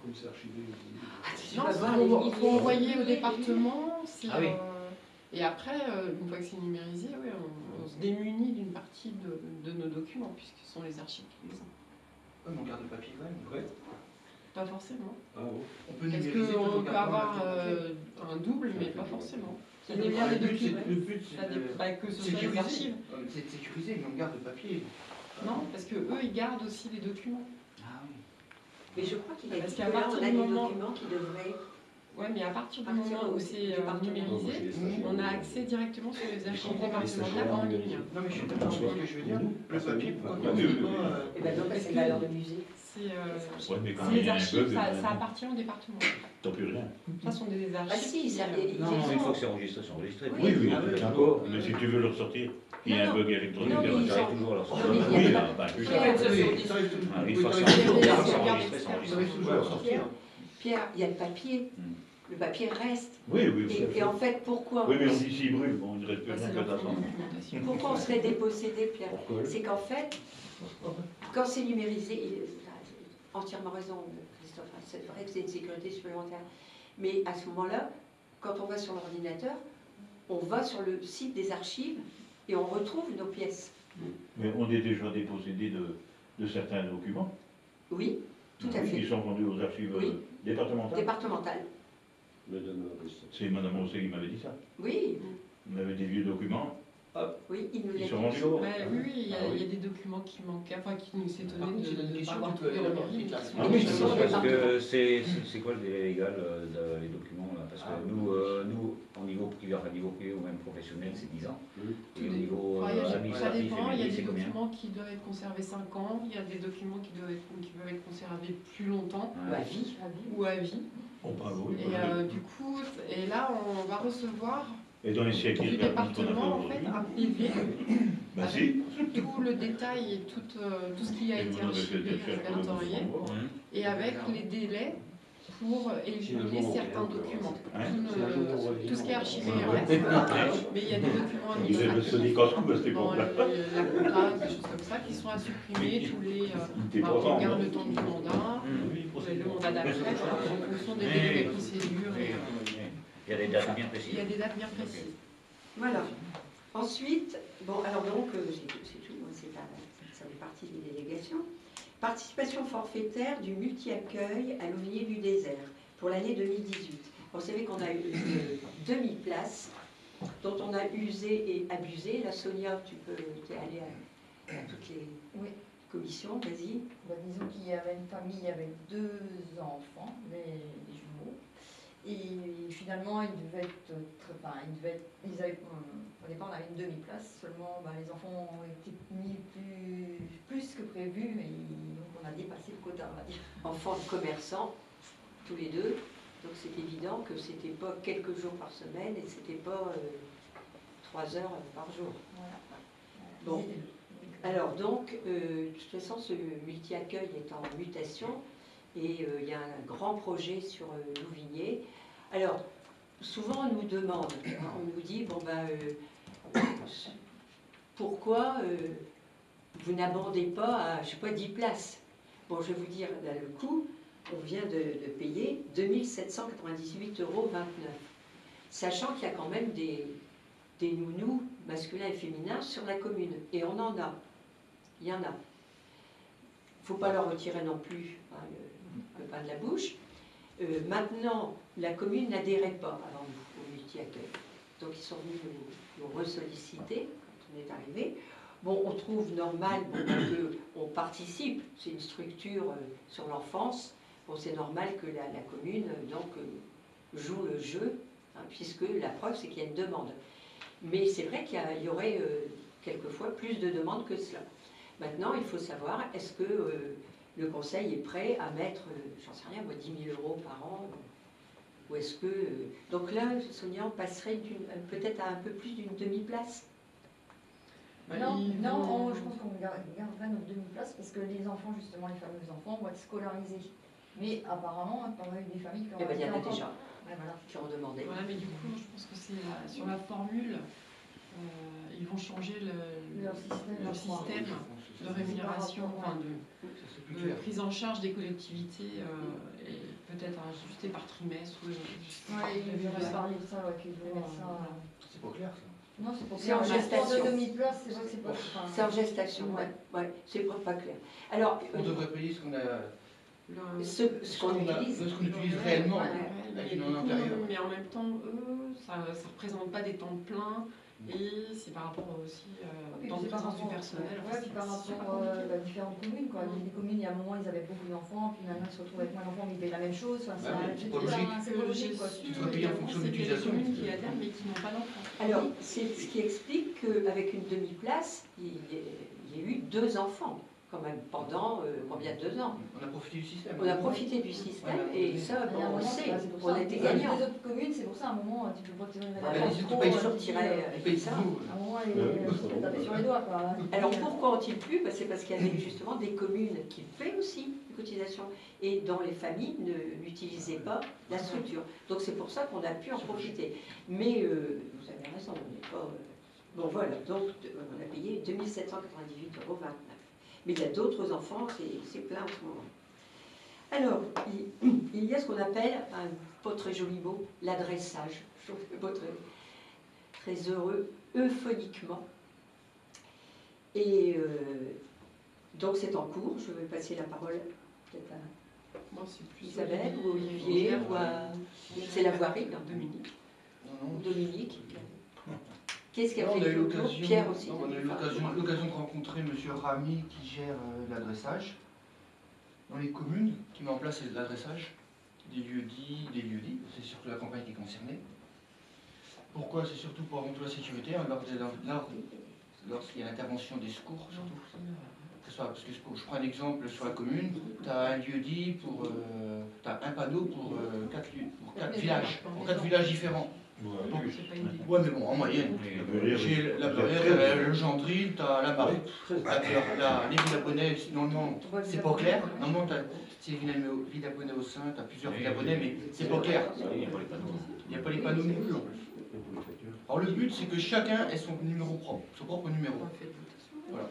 comme c'est archivé. Non, vas voir il les- faut envoyer au département. Ah oui. Et après, une fois que c'est numérisé, oui, on se démunit d'une partie de nos documents, puisque ce sont les archives qui les ont. Ouais, mais on garde le papier quand même. Ouais. Pas forcément. Ah bon. On peut Est-ce numériser tout en qu'on peut gardant avoir le papier. un double, mais pas forcément. Ça Le dépend des but, documents. le but, Ça c'est de dépend pas que ce soit les sécuriser. archives. C'est de sécuriser, mais on garde le papier. Non, parce que eux, ils gardent aussi les documents. Ah oui. Mais je crois qu'il y a Parce dit qu'à que là, partir on a du des moment- documents qui devraient. Ouais, mais à partir du Partir moment où au c'est département. numérisé, on a accès directement sur les archives départementales en ligne. Non, mais je suis d'accord avec ce que je veux dire. Le papier, pourquoi Ah on oui, ne oui, peut oui. pas. Et ben non, Parce c'est que- valeur de musée. C'est Ouais, mais quand c'est il y les a un archives, bug, ça appartient au département. t'as plus rien. Ça sont des archives. Ah si, ça, qui, Non, une fois que c'est enregistré, c'est enregistré. Oui, Oui, oui, Ah oui, d'accord. Mais si tu veux le ressortir, il y a un Non, bug électronique. non, mais derrière. ils J'arrive ont- toujours à le Non, ressortir. mais il y a Oui, pas- ah, bah, plus Pierre, tard. Oui, ça arrive Ah, une fois que c'est Il y a enregistré, des c'est sauvegardes enregistré, c'est Ça enregistré. arrive toujours à sortir. Pierre, il y a le papier. Hmm. Le papier reste. Oui, oui. Et en fait, pourquoi Oui, mais on dit s'il brûle, bon, il ne reste plus Bah, rien c'est que leur ça. documentation. Pourquoi on serait dépossédé, Pierre Pourquoi C'est qu'en fait, quand c'est numérisé, il a entièrement raison, Christophe, hein, c'est vrai que c'est une sécurité supplémentaire. Mais à ce moment-là, quand on va sur l'ordinateur, on va sur le site des archives et on retrouve nos pièces. Mais on est déjà dépossédé de certains documents. Oui, tout à Oui, fait. qui sont vendus aux archives Oui. départementales. Départementales. Le donneur de ça. C'est Madame Rosset qui m'avait dit ça. Oui, On avait des vieux documents, oui, il nous ils l'a sont dit. vendus au. Ouais, oui, il y, Ah a, oui. il y a des documents qui manquaient, enfin qui nous Par s'étonnaient contre, c'est une de ne pas question avoir que tu trouvé peux en avoir ligne. vite, là. qui sont Ah oui, déjà c'est dans le Parce département. que c'est quoi le délai légal des documents là? Parce que Ah. nous, au niveau privé, enfin niveau privé ou même professionnel, c'est 10 ans. Et au niveau Enfin, il y a- ça administratif, dépend, il y a des c'est combien? documents qui doivent être conservés 5 ans, il y a des documents qui peuvent être conservés plus longtemps Ou à vie. ou à vie. Oh, bravo. Et du coup, et là on va recevoir Et dans les siècles qui du regardent ce qu'on a fait département en fait aujourd'hui. un PV Bah si. tout le détail et tout ce qui a Et été vous avez fait archivé, des cherches pour le répertorié, Luxembourg. et avec les délais pour éliminer certains documents. Hein Tout ce qui est archivé reste, mais il y a des documents Ils avaient administratifs, sonné casse-cou à cette dans époque-là. la compta, des choses comme ça, qui sont à supprimer tous les... T'es on content, regarde hein. le temps du mandat, le mandat d'après, en fonction des délais de procédure, et Il y a des dates bien il précises. y a des dates bien précises. Voilà. Ensuite, bon, alors donc, c'est tout, hein, ça fait partie des délégations. Participation forfaitaire du multi-accueil à l'Auvigné du Désert pour l'année 2018. Vous savez qu'on a eu 2000 places dont on a usé et abusé. Là, Sonia, tu peux t'es allée à toutes les Oui. commissions, vas-y. Bah, disons qu'il y avait une famille avec 2 enfants, des jumeaux, et finalement ils avaient, au départ on avait une demi-place, seulement bah, les enfants ont été mis plus que prévu, et donc on a dépassé le quota, on va dire. Enfants de commerçants, tous les deux. Donc c'est évident que c'était pas quelques jours par semaine et c'était pas 3 heures par jour. Voilà. Bon. Alors donc, de toute façon, ce multi-accueil est en mutation et il y a un grand projet sur Louvigné. Alors, souvent on nous demande, on nous dit, bon ben, pourquoi vous n'abondez pas à, je sais pas, 10 places? Bon, je vais vous dire, là, le coût, on vient de payer 2 798,29 €, sachant qu'il y a quand même des nounous masculins et féminins sur la commune. Et on en a. Il y en a. Il faut pas leur retirer non plus hein, le pain de la bouche. Maintenant, la commune n'adhérait pas avant nous au multi-accueil. Donc ils sont venus nous ressolliciter quand on est arrivé. Bon, on trouve normal qu'on participe, c'est une structure sur l'enfance. Bon, c'est normal que la commune donc, joue le jeu, hein, puisque la preuve c'est qu'il y a une demande. Mais c'est vrai qu'il y aurait quelquefois plus de demandes que cela. Maintenant, il faut savoir, est-ce que le conseil est prêt à mettre, j'en sais rien, moi, 10 000 € par an ou est-ce que... donc là, Sonia, on passerait peut-être à un peu plus d'une demi-place. Non, je pense qu'on garderait notre demi-place parce que les enfants, justement, les fameux enfants, vont être scolarisés. Mais apparemment, on a eu des familles qui ont... Il y en a déjà ouais, voilà. qui ont demandé. Voilà, mais du coup, je pense que c'est sur la formule, ils vont changer leur système de rémunération, enfin de prise en charge des collectivités et peut-être ajuster par trimestre. Ouais, il devrait parler de ça, qu'il devrait mettre ça. C'est pas clair, ça. Non, c'est pas C'est en clair. gestation. De demi-place, c'est vrai que c'est pas... C'est en gestation, ouais, c'est pas clair. Alors, On devrait payer ce qu'on a... ce qu'on utilise. Ce qu'on utilise réellement, Mais, avec une en antérieure. mais en même temps, eux, ça ne représente pas des temps pleins et c'est par rapport aussi dans le présence du personnel. Ouais, puis par rapport à différentes communes. Quoi. Il y a des communes, il y a un moment, ils avaient beaucoup d'enfants, puis maintenant ils se retrouvent avec moins d'enfants, mais ils payent la même chose. Enfin, c'est pas logique. C'est pas logique. Quoi. Tu devrais payer en fonction de l'utilisation. C'est des communes qui adhèrent mais qui n'ont pas d'enfants. Alors, c'est ce qui explique qu'avec une demi-place, il y a eu 2 enfants, quand même, pendant combien de 2 ans. On a profité du système. On a profité du système et ça, Il y a un on moment, sait, c'est pour on ça. a été Les gagnants. autres communes, c'est pour ça, à un moment, tu peux pas tirer la Voilà, tête tu trop, payes tu sur dis, tirer avec ça. à un moment, il faut taper sur les doigts. Quoi. Alors pourquoi ont-ils pu? C'est parce qu'il y avait justement des communes qui paient aussi des cotisations et dont les familles n'utilisaient pas la structure. Donc c'est pour ça qu'on a pu en profiter. Mais vous avez raison, on n'est pas... bon voilà, donc on a payé 2 798,29 €. Mais il y a d'autres enfants, c'est plein en ce moment. Alors, il y a ce qu'on appelle, un pas très joli mot, l'adressage. Je trouve le mot très heureux, euphoniquement. Et donc c'est en cours, je vais passer la parole peut-être à Moi, c'est plus Isabelle ou Olivier ou à... C'est la voirie, non? Dominique. Dominique. Qu'est-ce qu'a Non, fait on a eu Claude? l'occasion, Pierre aussi. non, on a eu l'occasion de rencontrer M. Rami qui gère l'adressage dans les communes, qui met en place l'adressage des lieux-dits, c'est surtout la campagne qui est concernée. Pourquoi? C'est surtout pour avant tout la sécurité, hein, lorsqu'il y a l'intervention des secours, surtout. Parce que je prends un exemple sur la commune, tu as un lieu-dit tu as un panneau pour 4 villages, différents. Ouais, mais bon, en moyenne. J'ai la Barrière, le Gendril, tu as la Marée, les Villabonnais, normalement, c'est pas clair. Normalement, c'est Villabonnais au sein, tu as plusieurs Villabonnais, mais c'est pas clair. Il n'y a pas les panneaux non plus en plus. Alors le but, c'est que chacun ait son numéro propre, son propre numéro. Voilà.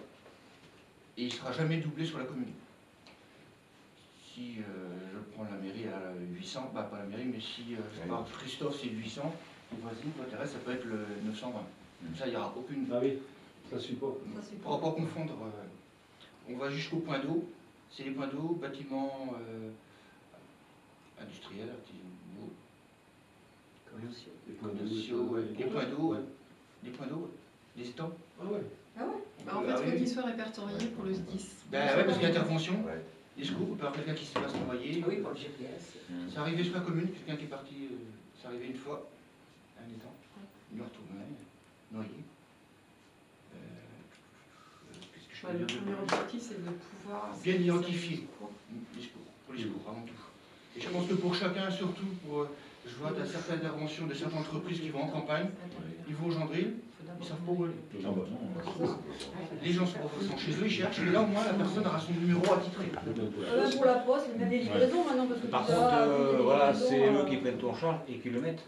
Et il ne sera jamais doublé sur la commune. Si je prends la mairie à 800, bah pas la mairie, mais si je parle Christophe, c'est 800. Et vas-y, toi, Thérèse, ça peut être le 920. Comme ça, il n'y aura aucune... Ah oui, ça suit pas. On ne va pas confondre. On va jusqu'au point d'eau. C'est les points d'eau, bâtiments industriels, artisanaux, commerciaux, les points d'eau, les étangs. Ah ouais. En fait, il faut qu'ils soient répertoriés pour le SDIS. Ben ouais, parce qu'il y a intervention. Les secours, on peut avoir quelqu'un qui se passe noyer. Oui, pour le GPS. C'est arrivé sur la commune, quelqu'un qui est parti, c'est arrivé une fois, un étang, il est retourné, noyé. Le premier objectif, c'est de pouvoir... Bien identifier les secours, pour les secours, avant tout. Et je pense que pour chacun, surtout pour... Je vois dans certaines interventions de certaines entreprises qui vont en campagne, ils vont au Gendril, ils ne savent pas où aller. Les gens sont chez eux, ils cherchent, et là au moins la personne aura son numéro attitré. Pour la poste, même les livraisons maintenant, parce que Par tout contre, ça, voilà, livraisons, c'est eux qui prennent tout en charge et qui le mettent.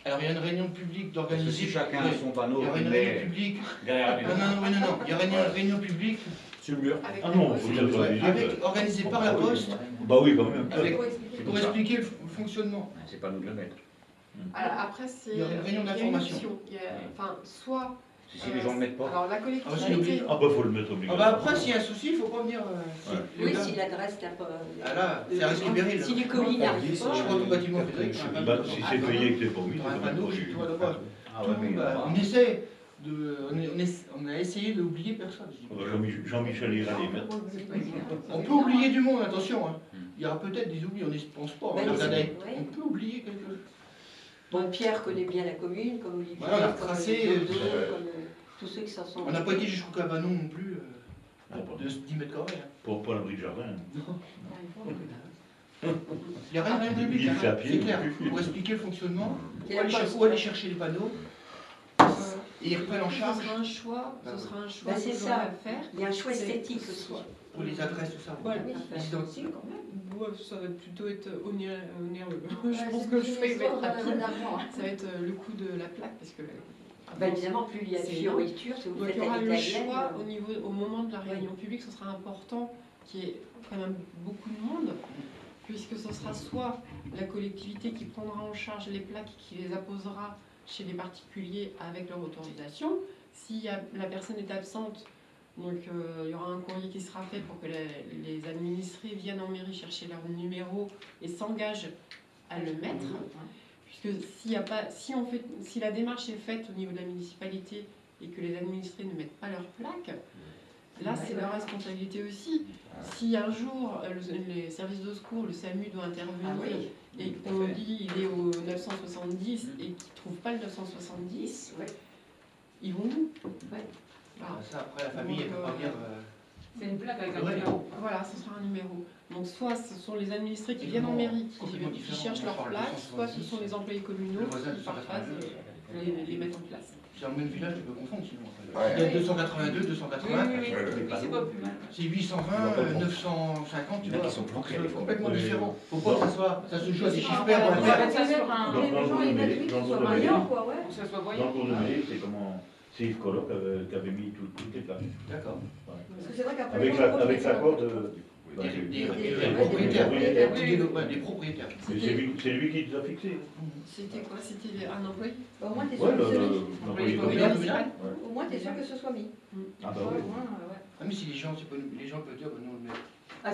Alors il y a une réunion publique Parce que d'organiser... si chacun a son panneau, Il y aura une il réunion met publique... derrière la Non, il y aura une réunion publique Sur le mur. Ah non, faut dire organisée par la poste Bah oui, quand même. pour expliquer le fonctionnement. C'est pas nous de le mettre. Alors, après, c'est Il y aura une réunion d'information. Enfin, soit Si les gens ne le mettent pas. Alors la Ah, collectivité, faut le mettre Ah obligatoirement. bah après, s'il y a un souci, il faut pas venir. Oui, si l'adresse n'a pas. Ah là, c'est un risque péril. Si les communes n'y arrivent pas. Je crois que le bâtiment Frédéric, Bah, si c'est payé et que c'est pas mis, tu auras un c'est panneau, pas tu vois là-bas. Ah ouais, mais On essaie de. On a essayé d'oublier personne. Jean-Michel ira les mettre. On peut oublier du monde, attention. Hein. Il y aura peut-être des oublis, on n'y pense pas. Ben, Regardez, ouais. on peut oublier quelque chose. Bon, Pierre connaît bien la commune, comme Olivier, Voilà, on a comme retracé, Dodo, comme tous ceux qui s'en sont. On n'a pas été jusqu'au cabanon non plus de 10 mètres carrés. Hein. Pour l'abri de jardin. Il n'y a rien de public, Il hein, fait à pied. c'est clair. Pour expliquer le fonctionnement, Et la poste. où aller chercher les panneaux, et ils reprennent en ce charge sera un choix, ce sera un choix Bah, c'est qu'ils ça. auront à faire. Il y a un choix C'est- esthétique aussi. pour les adresses, tout ça. Ouais. Les identités. Ouais, ça va plutôt être onéreux. Ouais, Je pense c'est que le une choix il va histoire être rapide. d'argent, hein. Ça va être le coût de la plaque parce que. Bah, évidemment, plus il y a de C'est fioritures, si vous Donc faites il y aura à le l'italienne. choix au moment de la réunion publique, ce sera important qu'il y ait quand même beaucoup de monde, puisque ce sera soit la collectivité qui prendra en charge les plaques et qui les apposera chez les particuliers avec leur autorisation. Si la personne est absente, donc il y aura un courrier qui sera fait pour que les administrés viennent en mairie chercher leur numéro et s'engagent à le mettre. Puisque si la démarche est faite au niveau de la municipalité et que les administrés ne mettent pas leur plaque, là c'est leur responsabilité aussi. Si un jour les services de secours, le SAMU doit intervenir et qu'on dit il est au 970 et qu'ils ne trouvent pas le 970, ils vont où? Ah, ça, après, la famille, elle ne peut pas dire. C'est une plaque avec un Ouais. numéro. Voilà, ce sera un numéro. Donc soit ce sont les administrés qui viennent en mairie, qui cherchent leur plaque, soit ce sont les employés communaux qui par phase les mettent en place. C'est dans le même village, tu peux confondre sinon. Ouais. Il y a 282, Oui, 280. oui, oui, c'est pas plus mal. C'est 820, 950, tu Il y en a vois. qui sont planqués, c'est des fois. complètement Oui. différent. Faut pas que ça se joue à des chiffres Ah, pairs. ouais, on ouais, va ouais. faire. Ça sur un- Dans Les gens, le ils mettent mairie, oui, dans qu'ils soient le mariants, mairie. quoi, ouais. Pour que ça soit Dans voyant. le cours de mairie, c'est comment. C'est Yves Colloc qui avait mis toutes les plaques. D'accord. Parce que c'est vrai qu'après, Avec l'accord de. Des propriétaires. Des propriétaires. Mais c'est lui qui les a fixés. C'était quoi? C'était un employé? Au moins, t'es sûr Ouais, que c'est mis. l'employé communal. communal. Au moins, t'es sûr que ce soit mis. Ah bah Ouais, oui. au moins, ouais. Ah, mais si les gens, les gens peuvent dire, bah, non, mais. Ah,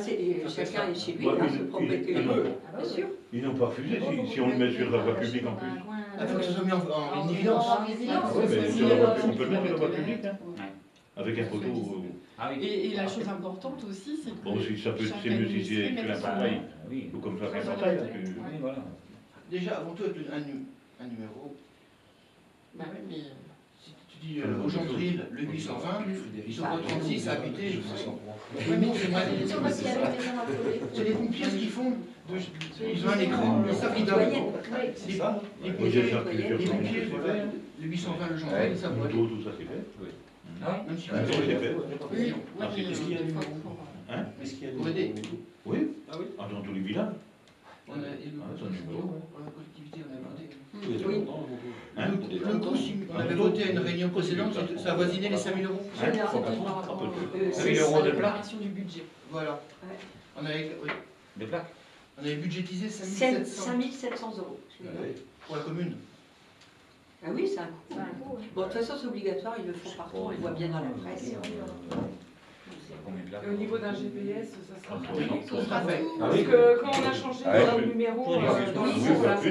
chacun est chez lui, Ouais, hein, il- ce propriétaire. il- Ah bah Bien oui. sûr. Ils n'ont pas refusé si on le met sur la voie publique en plus. Il faut que ce soit mis en évidence. En évidence. Ouais, mais Oui, sur la voie- oui, on peut le mettre sur la voie oui. publique, hein, avec un photo. Ah oui. Et la chose importante aussi, c'est que Bon, si ça peut, chaque c'est mieux si administré c'est mette un son portail. nom. Oui. Ou comme ça, un Ouais, portail. ouais, là, que- Oui, voilà. Déjà, avant tout, avec un numéro. Bah ouais, mais Si tu dis aujourd'hui le 820, ils sont pas 36 à habiter. Oui, mais c'est moi. C'est sûr, parce qu'il y a des maisons à coller. C'est les pompiers ce qu'ils font. Ils ont un écran, ils savent qu'ils doivent. C'est ça. Les Moi, j'ai déjà pompiers, plusieurs les fois. pompiers, le 820, le gendarme, ils savent. Moto, tout ça, c'est fait. Ah Même si Ah, c'est fait. oui, Ah, c'est mais tout. une fois pour- Hein? Est-ce qu'il y a Pour aider. Oui. Ah oui. Ah, dans tous les villages. On a et le Ah, c'est un numéro. pour la collectivité, on a voté. Oui. Hein? Le coût, si on avait voté à une réunion précédente, ça avoisinait les 5 000 euros. Hein? Général, Faut pas c'était trop, par un rapport, peu plus. 5 000 euros de plaque. Préparation du budget. Voilà. Ouais. On avait, oui, Des plaques. on avait budgétisé 5 700 5 700 euros. pour la commune. Ah oui, c'est un coût. C'est un coup, ouais. Bon, de toute façon, c'est obligatoire, ils le font partout, on le voit bien dans la presse. Combien de plaques? Et au niveau d'un GPS, ça sera Ah, oui. ce sera fait. Ah Parce oui. que quand on a changé Ah oui. le numéro Oui, dans oui, le oui, sens, là, parce que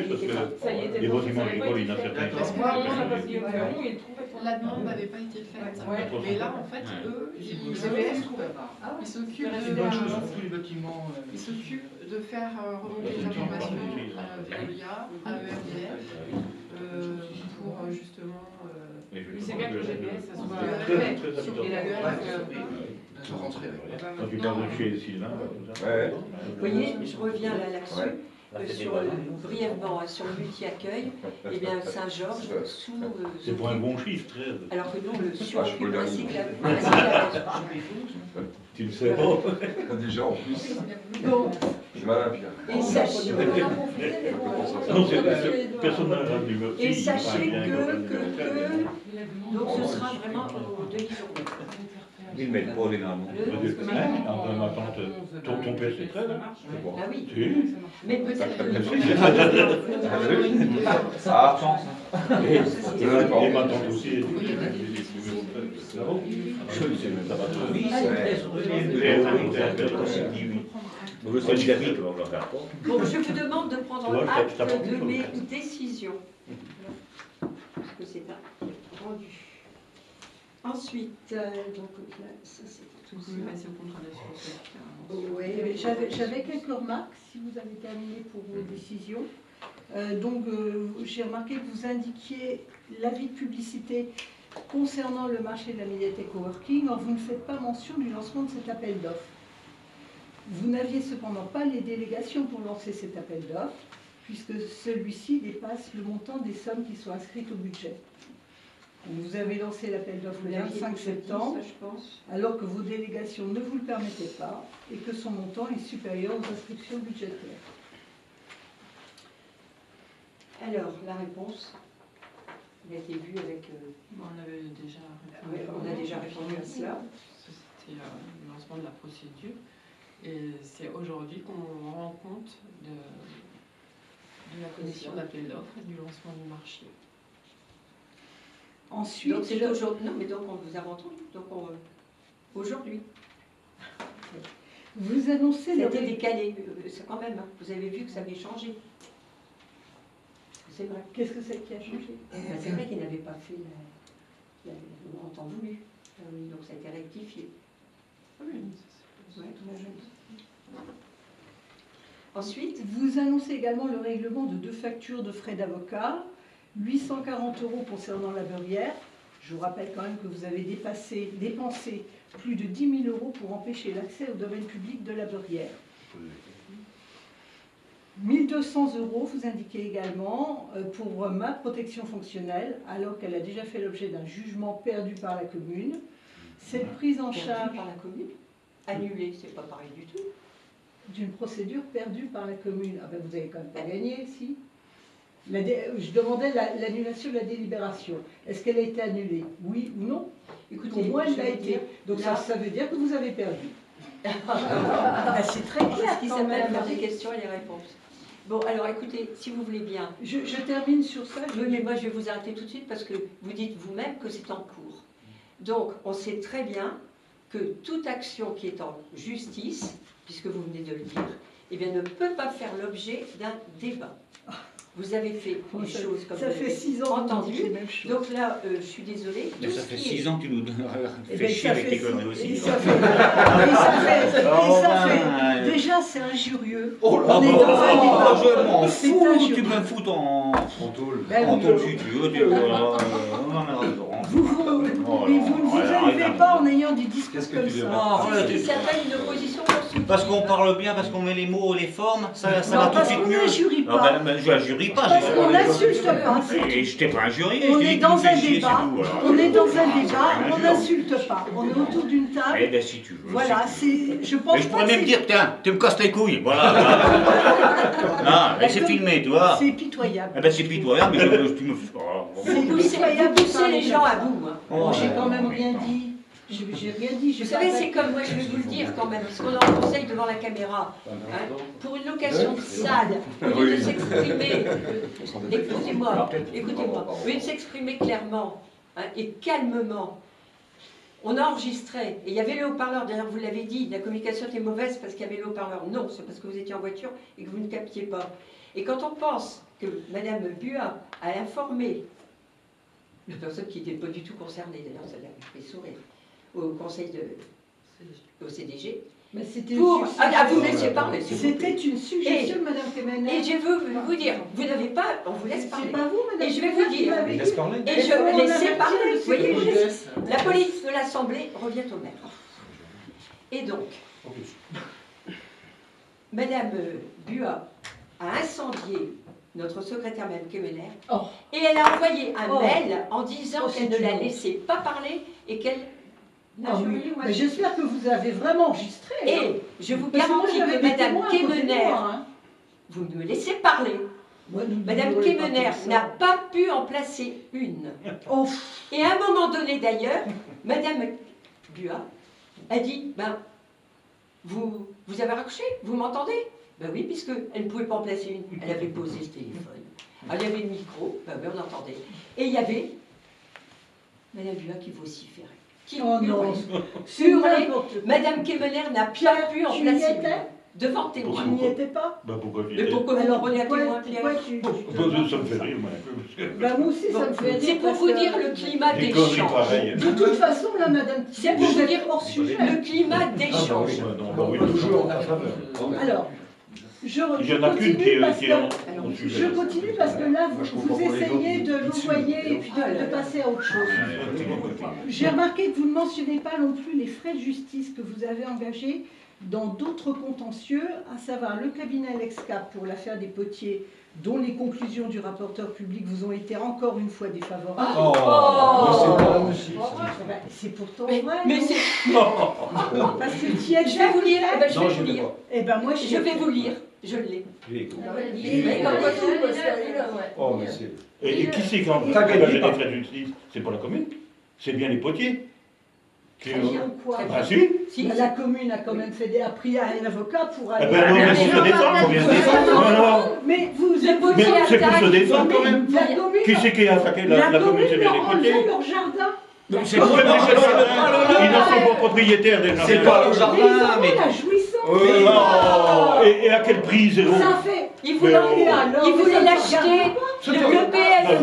ça y était les pas- bâtiments ça avait pas agricoles, été il y en a fait. certains qui Parce sont Moi, on a pas pas payé le numéro, il trouve La demande n'avait pas été faite. Ouais. Mais là, en fait, Ouais. eux, Le ils GPS, Ah ouais. s'occupent C'est une bonne chose de, pour tous les bâtiments. ils s'occupent de faire remonter les informations à Veolia, à ERDF, pour justement. Mais je vais C'est te bien que le parler de- GPS, ça soit Très, fait. très habituel. Et la Ouais, gueule, ça sont rentrés. Quand tu parles de chez Sylvain, tout ça. Ouais. Vous voyez, je reviens là- là-dessus, Ouais. brièvement, sur le multi-accueil, eh bien Saint-Georges, sous... C'est pour un bon chiffre, 13. Alors que nous, le je peux suroccupe le ainsi que la... Tu le sais pas. Déjà en plus. Donc, C'est malin, Pierre. et sachez, On en a profité, mais bon, Non, on a touché les doigts. personne n'a un numéro. et Si, sachez il parle bien, que, donc ce sera vraiment au 2000 euros. Ils ne mettent pas généralement. Parce que maintenant, Hein, ma tante, ton père, c'est très, là. marche. Je vois. Ah oui, Si. mais peut-être que... Ah, Chance, hein. Et ma tante aussi. Ça va? Ça va trop Oui, vite. c'est vrai. Je sais déjà vite comment on va faire. Bon, je vous demande de prendre Ouais, je acte t'apprends de quelque mes chose. décisions. Parce que c'est un rendu. Ensuite, donc là, ça c'est tout Vous ça. pouvez passer au contrat d'assurance. Ouais, J'avais quelques remarques, si vous avez terminé pour vos décisions. J'ai remarqué que vous indiquiez l'avis de publicité concernant le marché de la médiathèque coworking. Or, vous ne faites pas mention du lancement de cet appel d'offres. Vous n'aviez cependant pas les délégations pour lancer cet appel d'offres, puisque celui-ci dépasse le montant des sommes qui sont inscrites au budget. Vous avez lancé l'appel d'offres le 25 septembre, je pense. alors que vos délégations ne vous le permettaient pas et que son montant est supérieur aux inscriptions budgétaires. Alors, la réponse, elle a été vue avec... On avait déjà oui, on a déjà répondu à cela. C'était le lancement de la procédure. Et c'est aujourd'hui qu'on rend compte de la commission d'appel d'offres et du lancement du marché. Ensuite, Donc c'est aujourd'hui. Non, mais donc on vous a entendu. Donc aujourd'hui. vous annoncez le C'était décalé. C'est quand même. Hein. Vous avez vu que ça avait changé. C'est vrai. Qu'est-ce que c'est qui a changé? C'est vrai qu'il n'avait pas fait en temps voulu. Donc ça a été rectifié. Oui, Ouais. Ensuite, vous annoncez également le règlement de 2 factures de frais d'avocat, 840 € concernant la Beurrière. Je vous rappelle quand même que vous avez dépensé plus de 10 000 € pour empêcher l'accès au domaine public de la Beurrière. 1 200 €, vous indiquez également, pour ma protection fonctionnelle, alors qu'elle a déjà fait l'objet d'un jugement perdu par la commune. Cette prise en charge par la commune, annulé, c'est pas pareil du tout. d'une procédure perdue par la commune. Ah ben vous avez quand même pas gagné, si. Je demandais l'annulation de la délibération. Est-ce qu'elle a été annulée? Oui ou non? Écoutez, Pour moi, elle je l'a vais été. dire, Donc là- ça veut dire que vous avez perdu. Ah, c'est très clair. C'est ce qui quand s'appelle même. faire des questions et des réponses. Bon, alors écoutez, si vous voulez bien. Je termine sur ça. Oui, mais moi je vais vous arrêter tout de suite parce que vous dites vous-même que c'est en cours. Donc, on sait très bien que toute action qui est en justice, puisque vous venez de le dire, eh bien, ne peut pas faire l'objet d'un débat. Vous avez fait Bon, les ça- choses comme ça vous fait l'avez 6 ans que vous entendu. dites les mêmes choses. Donc là, je suis désolée. Mais tout ça ce fait qui est- 6 ans que tu nous Eh fais ben, chier ça avec fait tes conneries et aussi. ça fait- Oh, ça fait- ben, déjà, c'est injurieux. Oh là On est là, dans un débat. je m'en C'est fous, injurieux. tu me fous en Ben oui. tôle si tu veux, tu vois. Mais vous ne vous élevez pas en ayant des discours comme ça. C'est ce qui s'appelle une opposition constructive. Parce qu'on parle bien, parce qu'on met les mots et les formes, ça va Non, tout de parce suite qu'on mieux. n'injurie Ah pas. ben, je n'injurie pas. Parce qu'on n'insulte pas. Et je t'ai pas injurié, On je t'ai est dit dans que tu me un fais chier, débat, c'est tout, alors. on est dans un Ah, débat, c'est on pas n'insulte pas. On est autour d'une Eh table. ben si tu veux. Voilà, si tu veux. c'est. Je pense Mais je pas pourrais que même c'est- dire, tiens, tu me casses les couilles, voilà. Non, mais c'est filmé, tu vois. C'est pitoyable. Eh ben c'est pitoyable, mais tu me fais. C'est Vous poussez les gens à bout. Hein. Bon, j'ai quand même rien dit. J'ai rien dit. Vous savez, c'est comme moi, je vais vous le dire quand même, parce qu'on est en conseil devant la caméra. Hein, pour une location de salle, au lieu de s'exprimer, écoutez-moi, au lieu de s'exprimer clairement hein, et calmement, on a enregistré, et il y avait le haut-parleur, d'ailleurs vous l'avez dit, la communication était mauvaise parce qu'il y avait le haut-parleur. Non, c'est parce que vous étiez en voiture et que vous ne captiez pas. Et quand on pense que Madame Buat a informé la personne qui n'était pas du tout concernée, d'ailleurs ça l'a fait sourire, au conseil au CDG, Mais c'était pour... une Ah, vous me suggestion. laissiez parler, s'il vous plaît. C'était une suggestion de Madame Kemener. Et je veux vous dire, vous n'avez pas... On vous laisse C'est parler. pas vous, Madame Et je vais Kemener, vous qui dire... m'avez dit. Et je On laissais avait parler. tiré, Vous voyez, c'est- la police de l'Assemblée revient au maire. Et donc, Madame Buat a incendié notre secrétaire Mme Kemener Oh. et elle a envoyé un Oh. mail en disant Oh, qu'elle c'est ne la une honte. laissait pas parler et qu'elle... Ah oui. Mais j'espère que vous avez vraiment enregistré. hein. Et je vous Parce que moi, garantis j'avais que des Madame témoins à côté de Kemener, moi, hein. vous me laissez parler, Moi, ne me Madame hurlez pas Kemener comme ça. n'a pas pu en placer une. Oh. Et à un moment donné d'ailleurs, Madame Buat Elle dit, ben, vous avez raccroché, vous m'entendez? Ben oui, puisqu'elle ne pouvait pas en placer une. Elle avait posé le téléphone. Alors, il y avait le micro, ben oui, on entendait. Et il y avait Madame Dua qui vociférait. Qui Oh non, hurlait. c'est Hurlait. n'importe quoi. Madame Kemener n'a pas pu en tu y placer étais une. Devant témoin. Tu n'y étais pas? Bah pourquoi je Mais pourquoi vous Alors, prenez à pourquoi- témoin, Pierre? pourquoi tu te- Ça me fait rire, moi, un peu. Parce que Bah, moi aussi, ça me fait rire. C'est pour parce vous que- dire le climat des conneries d'échange. pareilles. De toute façon, là, madame, C'est pour vous dire hors sujet. le climat d'échange. Ah, bah, non, bah oui, toujours en faveur. Alors, Il n'y en a qu'une qui est en sujet. Je continue parce que là, Moi, je vous comprends pas les essayez autres, de ils vous voyez et puis de passer à autre chose. J'ai remarqué que vous ne mentionnez pas non plus les frais de justice que vous avez engagés dans d'autres contentieux, à savoir le cabinet Lexcap pour l'affaire des potiers, dont les conclusions du rapporteur public vous ont été encore une fois défavorables. Oh, c'est pas aussi. Eh ben, c'est pourtant Mais, vrai. mais non c'est. Parce que tu es Je vais vous lire. Eh ben, je Non, vais je vous l'ai lire. pas. Eh ben moi, Je vais vous lire. Je l'ai. Mais comme quoi tout, parce qu'elle est là, ouais. Oh, mais c'est... Et qui c'est quand T'as gagné les pas. frais de justice? C'est pas la commune, c'est bien les potiers. Qui- Très bien. Quoi Ah si? Si. La commune a quand même pris un avocat pour Eh aller. ben non, mais faut se défendre, faut bien se défendre. Non, non. Mais vous Le êtes potier Mais c'est pour attaque. se défendre quand même. La commune, Qui c'est qui a attaqué la commune? C'est bien les leur potiers. enlevait leur jardin. C'est pour les jardins. Ils n'en sont pas propriétaires des jardins. C'est pas le Mais ils jardin, en mais. ont la jouissance. Oh, et à quel prix, zéro? Ça fait. Il voulait l'acheter. Le PF.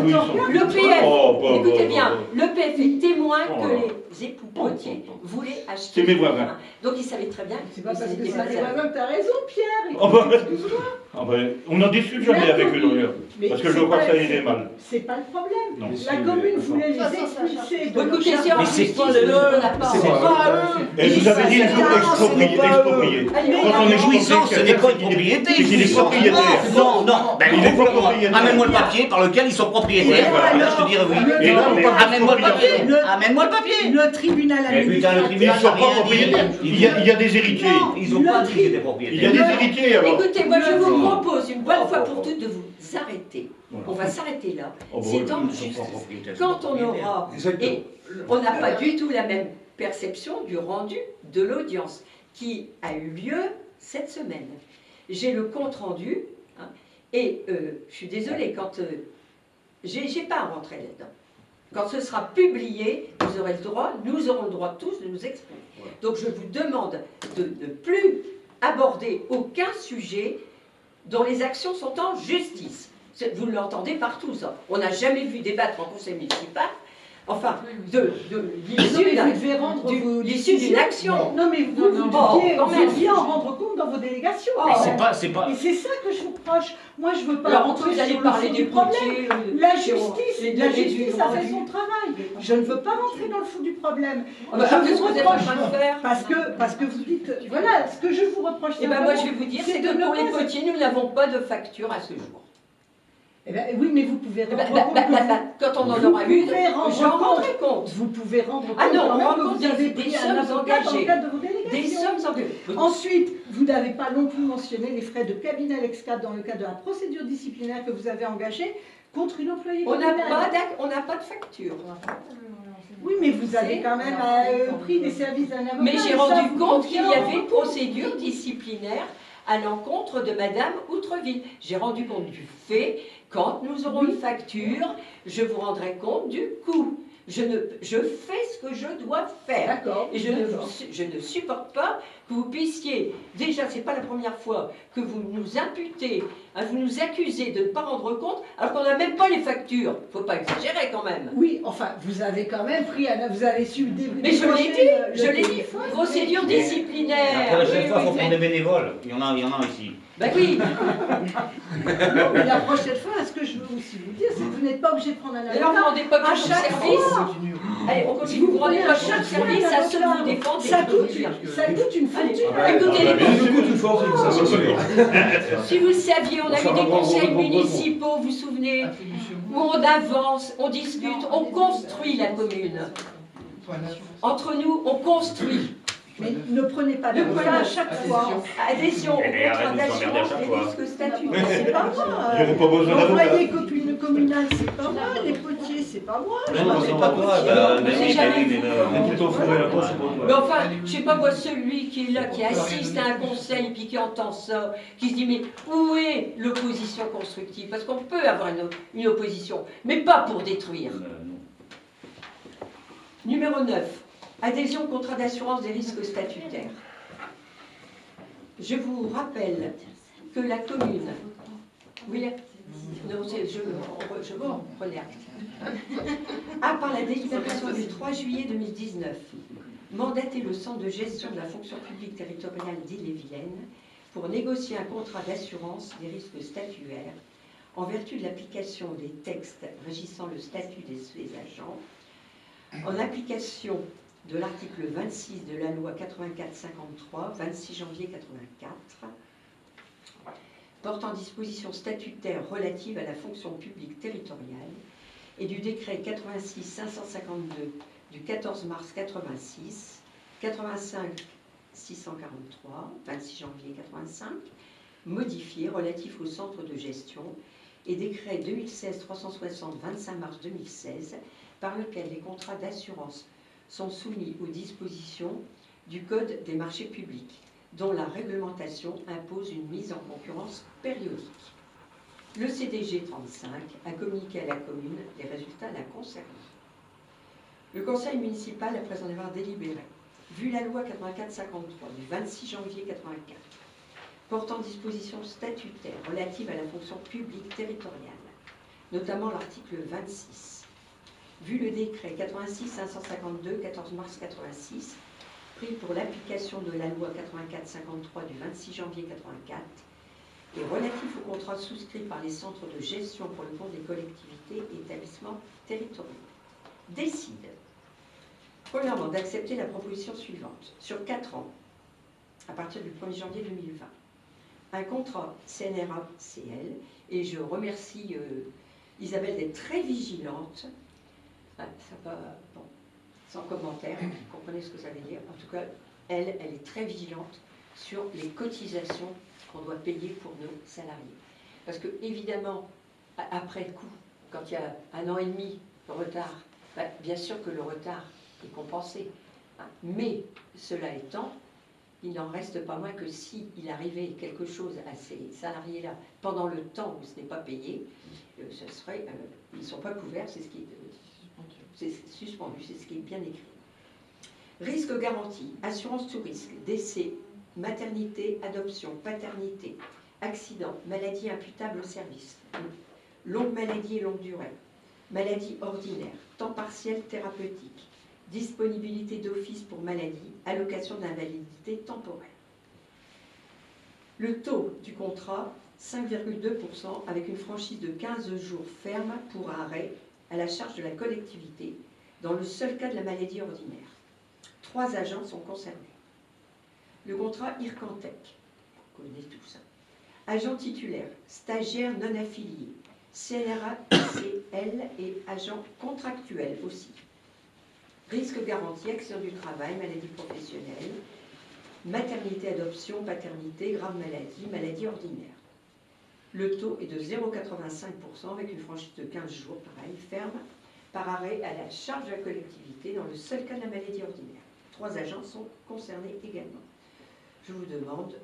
Le PF. Oh, bah, Écoutez bah, bien, bah. le PF est témoin Oh que là. les époux potiers voulaient acheter. C'est mes ce voisins. terrain. Donc ils savaient très bien C'est pas qu'ils parce que n'étaient c'est pas des à- voisins que t'as raison, Pierre. Oh, bah, Excuse-moi. Ah ben, on n'en discute jamais avec eux d'ailleurs. Mais Parce que je c'est crois que pas- ça irait mal. C'est pas le problème. Non. La commune voulait les expulser de leur Écoutez, c'est en jardin. Mais c'est justice, pas on n'a pas. c'est pas à eux. Et vous avez dit exproprié. Allez, Quand on est Jouissance, ce n'est pas une propriété. C'est qu'il est propriétaire. Non, non. Ben, Il est pas propriétaire. amène-moi le papier par lequel ils sont propriétaires. Et Là, je te dirais oui. Et là, on parle Amène-moi le papier. Le- Amène-moi le papier. Le tribunal Mais putain, le administratif. Ils tribunal ne sont n'a pas rien dit. propriétaires. Il y a des héritiers. Non. Ils ont pas dit qu'ils étaient Il y a propriétaires. des héritiers alors. Écoutez, moi je vous Non. propose une bonne fois pour toutes de vous arrêter. On va s'arrêter là. Oh, bah, C'est oui, dans Ils le sont justice. pas propriétaires. Quand on aura. Exactement. Et on n'a pas du tout la même perception du rendu de l'audience qui a eu lieu cette semaine. J'ai le compte rendu hein, et je suis désolée, quand j'ai pas à rentrer là-dedans. Quand ce sera publié, vous aurez le droit, nous aurons le droit tous de nous exprimer. Donc je vous demande de ne plus aborder aucun sujet dont les actions sont en justice. Vous l'entendez partout, ça. On n'a jamais vu débattre en conseil municipal, enfin, de Non, l'issue mais d'un- vous devez rendre vos l'issue d'une décisions. action. Non, mais vous, Non, vous bon, deviez quand même. vous deviez en rendre compte dans vos délégations. Oh, Mais quand c'est même. pas. Et c'est ça que je vous reproche. Moi, je veux pas Alors, rentrer vous allez sur le parler fond des du problème. potiers, La les justice a fait rendus. son travail. Je ne veux pas rentrer dans le fond du problème. Ah bah, Je qu'est-ce vous que vous êtes en reproche, train de faire parce que vous dites, voilà, ce que je vous reproche. Eh ben moi, je vais simplement, vous dire, c'est c'est de que ne pour les pas- potiers, nous n'avons pas de facture à ce jour. Eh ben, oui, mais vous pouvez Eh rendre ben, compte. quand on en Vous aura une, pouvez rendre j'en compte. rendrai compte. Vous pouvez rendre compte Ah non, quand on même rend que compte vous avez des pris un sommes avocat dans le engagées. cadre de vos délégations. Des sommes engagées. Ensuite, vous n'avez pas non plus mentionné les frais de cabinet Lexcap dans le cadre de la procédure disciplinaire que vous avez engagée contre une employée On n'a communale. on n'a pas de facture. Oui, mais vous avez quand même pris des services d'un avocat. Mais j'ai et ça, rendu vous compte deviez qu'il y en avait rendre une procédure disciplinaire à l'encontre de Madame Outreville. J'ai rendu compte du fait. Quand nous aurons une facture, je vous rendrai compte du coût. Je fais ce que je dois faire. D'accord. Et je ne supporte pas que vous puissiez, déjà c'est pas la première fois que vous nous imputez, hein, vous nous accusez de ne pas rendre compte, alors qu'on n'a même pas les factures. Faut pas exagérer quand même. Oui, enfin, vous avez quand même pris, vous avez su début. Mais je l'ai dit, procédure Après, disciplinaire. la prochaine fois, il faut prendre des bénévoles. Il y en a ici. Ben oui. Non, mais la prochaine fois, ce que je veux aussi vous dire, c'est que vous n'êtes pas obligé de prendre un avocat. Alors vous ne rendez pas à tout chaque service. fois. Allez, on continue. Vous ne rendez pas chaque service à ceux que vous défendez. Ça coûte une fortune. Écoutez les Ça nous coûte une fortune, ça c'est sûr. Si vous saviez, on a eu des conseils municipaux, vous vous souvenez, où on avance, on discute, on construit la commune. Entre nous, on construit. Mais ne prenez pas d'avocat à chaque fois. Adhésion au Eh bien, contrat arrête de nous emmerder à d'assurance chaque des fois. risques statutaires. C'est pas moi. Il n'y aurait pas besoin d'avocat. L'employé copine communal, c'est pas moi, les potiers, c'est pas moi. Non, c'est pas toi. Mais plutôt fourré la peau, c'est pour Mais toi. enfin, je sais pas moi, celui qui est là, qui assiste à un conseil, puis qui entend ça, qui se dit mais où est l'opposition constructive? Parce qu'on peut avoir une opposition, mais pas pour détruire. Numéro 9. Adhésion au contrat d'assurance des risques statutaires. Je vous rappelle que la commune... Oui, non, je vous prenais acte. A, par la délibération du 3 juillet 2019, mandaté le Centre de gestion de la fonction publique territoriale d'Ille-et-Vilaine pour négocier un contrat d'assurance des risques statuaires en vertu de l'application des textes régissant le statut des agents, en application de l'article 26 de la loi 84-53, 26 janvier 84, portant dispositions statutaires relatives à la fonction publique territoriale et du décret 86-552 du 14 mars 86, 85-643, 26 janvier 85, modifié relatif au centre de gestion et décret 2016-360, 25 mars 2016, par lequel les contrats d'assurance sont soumis aux dispositions du Code des marchés publics, dont la réglementation impose une mise en concurrence périodique. Le CDG 35 a communiqué à la commune les résultats la concernant. Le conseil municipal, après en avoir délibéré, vu la loi 84-53 du 26 janvier 84, portant dispositions statutaires relatives à la fonction publique territoriale, notamment l'article 26, vu le décret 86-552, 14 mars 86, pris pour l'application de la loi 84-53 du 26 janvier 84 et relatif aux contrats souscrits par les centres de gestion pour le compte des collectivités et établissements territoriaux, décide, premièrement, d'accepter la proposition suivante. Sur 4 ans, à partir du 1er janvier 2020, un contrat CNRACL, et je remercie Isabelle d'être très vigilante, ça va, bon, sans commentaire, vous comprenez ce que ça veut dire. En tout cas, elle est très vigilante sur les cotisations qu'on doit payer pour nos salariés. Parce que, évidemment, après coup, quand il y a 1 an et demi de retard, bien sûr que le retard est compensé. Mais, cela étant, il n'en reste pas moins que s'il arrivait quelque chose à ces salariés-là pendant le temps où ce n'est pas payé, ce serait, ils ne sont pas couverts, c'est ce qui est... C'est suspendu, c'est ce qui est bien écrit. Risque garanti, assurance tout risque, décès, maternité, adoption, paternité, accident, maladie imputable au service, longue maladie et longue durée, maladie ordinaire, temps partiel thérapeutique, disponibilité d'office pour maladie, allocation d'invalidité temporaire. Le taux du contrat, 5,2% avec une franchise de 15 jours ferme pour arrêt à la charge de la collectivité, dans le seul cas de la maladie ordinaire. 3 agents sont concernés. Le contrat IRCANTEC, vous connaissez tout ça. Agent titulaire, stagiaire non affilié, CNRACL et agent contractuel aussi. Risque garanti, accident du travail, maladie professionnelle, maternité, adoption, paternité, grave maladie, maladie ordinaire. Le taux est de 0,85% avec une franchise de 15 jours, pareil, ferme, par arrêt à la charge de la collectivité dans le seul cas de la maladie ordinaire. 3 agents sont concernés également. Je vous demande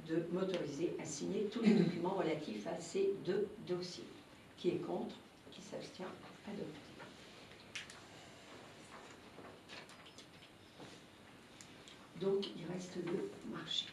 de m'autoriser à signer tous les documents relatifs à ces 2 dossiers. Qui est contre? Qui s'abstient? Adopté. Donc, il reste le marché.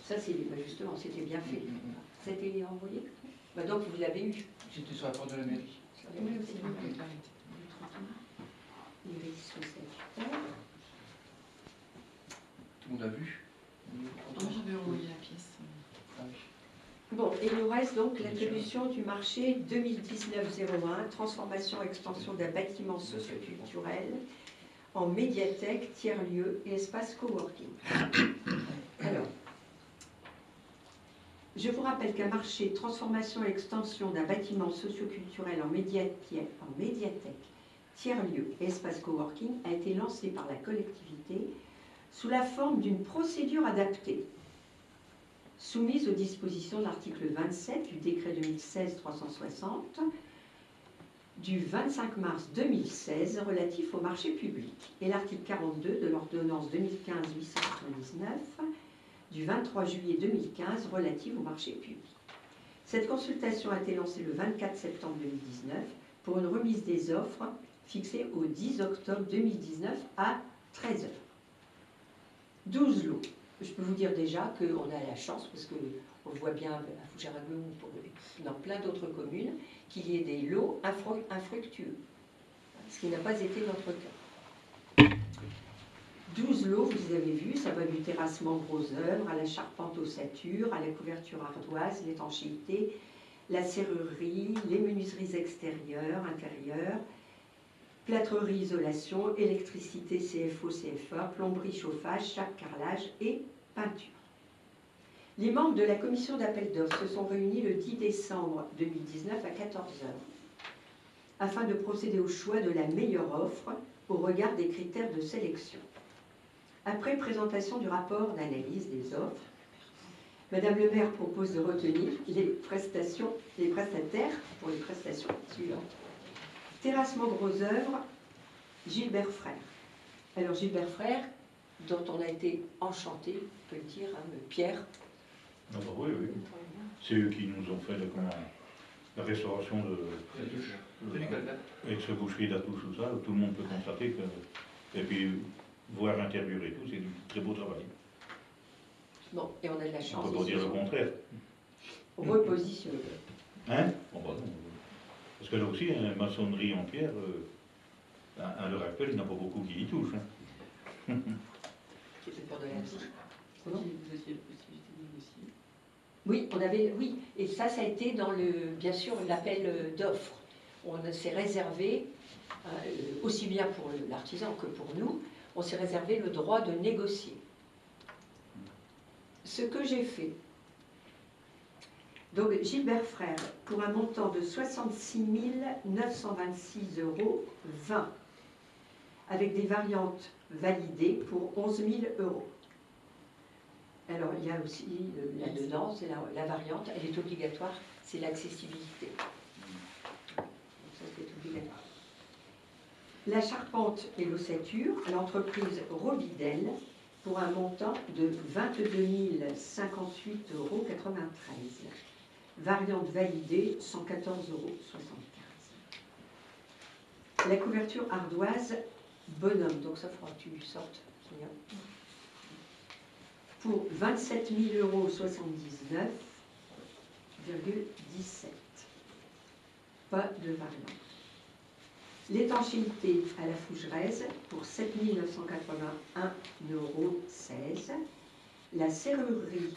Ça, c'est justement, c'était bien fait. Ça a été envoyé. Donc, vous l'avez eu. C'était sur la porte de la mairie. Oui, aussi. Les risques statutaires. Tout le monde a vu? Moi, j'avais envoyé la pièce. Ah oui. Bon, il nous reste donc l'attribution du marché 2019-01, transformation extension d'un bâtiment socioculturel en médiathèque, tiers-lieu et espace coworking. Alors, je vous rappelle qu'un marché transformation et extension d'un bâtiment socioculturel en médiathèque, tiers-lieu et espace coworking a été lancé par la collectivité sous la forme d'une procédure adaptée, soumise aux dispositions de l'article 27 du décret 2016-360 du 25 mars 2016 relatif au marché public et l'article 42 de l'ordonnance 2015-899 du 23 juillet 2015 relative au marché public. Cette consultation a été lancée le 24 septembre 2019 pour une remise des offres fixée au 10 octobre 2019 à 13h. 12 lots. Je peux vous dire déjà qu'on a la chance, parce qu'on voit bien à Fougeragou, dans plein d'autres communes, qu'il y ait des lots infructueux, ce qui n'a pas été notre cas. 12 lots, vous avez vu, ça va du terrassement gros œuvres à la charpente ossature, à la couverture ardoise, l'étanchéité, la serrurerie, les menuiseries extérieures, intérieures, plâtrerie, isolation, électricité, CFO, CFA, plomberie, chauffage, chape, carrelage et peinture. Les membres de la commission d'appel d'offres se sont réunis le 10 décembre 2019 à 14h afin de procéder au choix de la meilleure offre au regard des critères de sélection. Après présentation du rapport d'analyse des offres, Madame le maire propose de retenir les prestataires pour les prestations suivantes. Terrassement gros œuvres, Gilbert Frères. Alors Gilbert Frères, dont on a été enchanté, on peut le dire, hein, Pierre. Ah bah oui, oui. C'est eux qui nous ont fait la restauration de ex-boucherie d'Atouche, tout ça. Tout le monde peut constater que... Et puis, voir l'intérieur et tout, c'est du très beau travail. Bon, et on a de la chance. On ne peut pas dire le contraire. Repositionné. Hein? Oh bah non. Parce que là aussi, une maçonnerie en pierre, à l'heure actuelle, il n'y en a pas beaucoup qui y touchent. Hein. C'était pour de la vie. Vous aviez la possibilité de négocier. Oui, on avait, oui, et ça a été dans bien sûr, l'appel d'offres. On s'est réservé, aussi bien pour l'artisan que pour nous, on s'est réservé le droit de négocier. Ce que j'ai fait, donc Gilbert Frères, pour un montant de 66 926,20 €, avec des variantes validées pour 11 000 €. Alors, il y a aussi là-dedans, c'est la variante, elle est obligatoire, c'est l'accessibilité. Donc ça, c'est obligatoire. La charpente et l'ossature à l'entreprise Robidel pour un montant de 22 058,93 €. Variante validée, 114,75 €. La couverture ardoise Bonhomme, donc ça fera que tu sortes. Pour 27 079,17 €. Pas de variante. L'étanchéité à la Fougeresse pour 7 981,16 €. La serrurerie,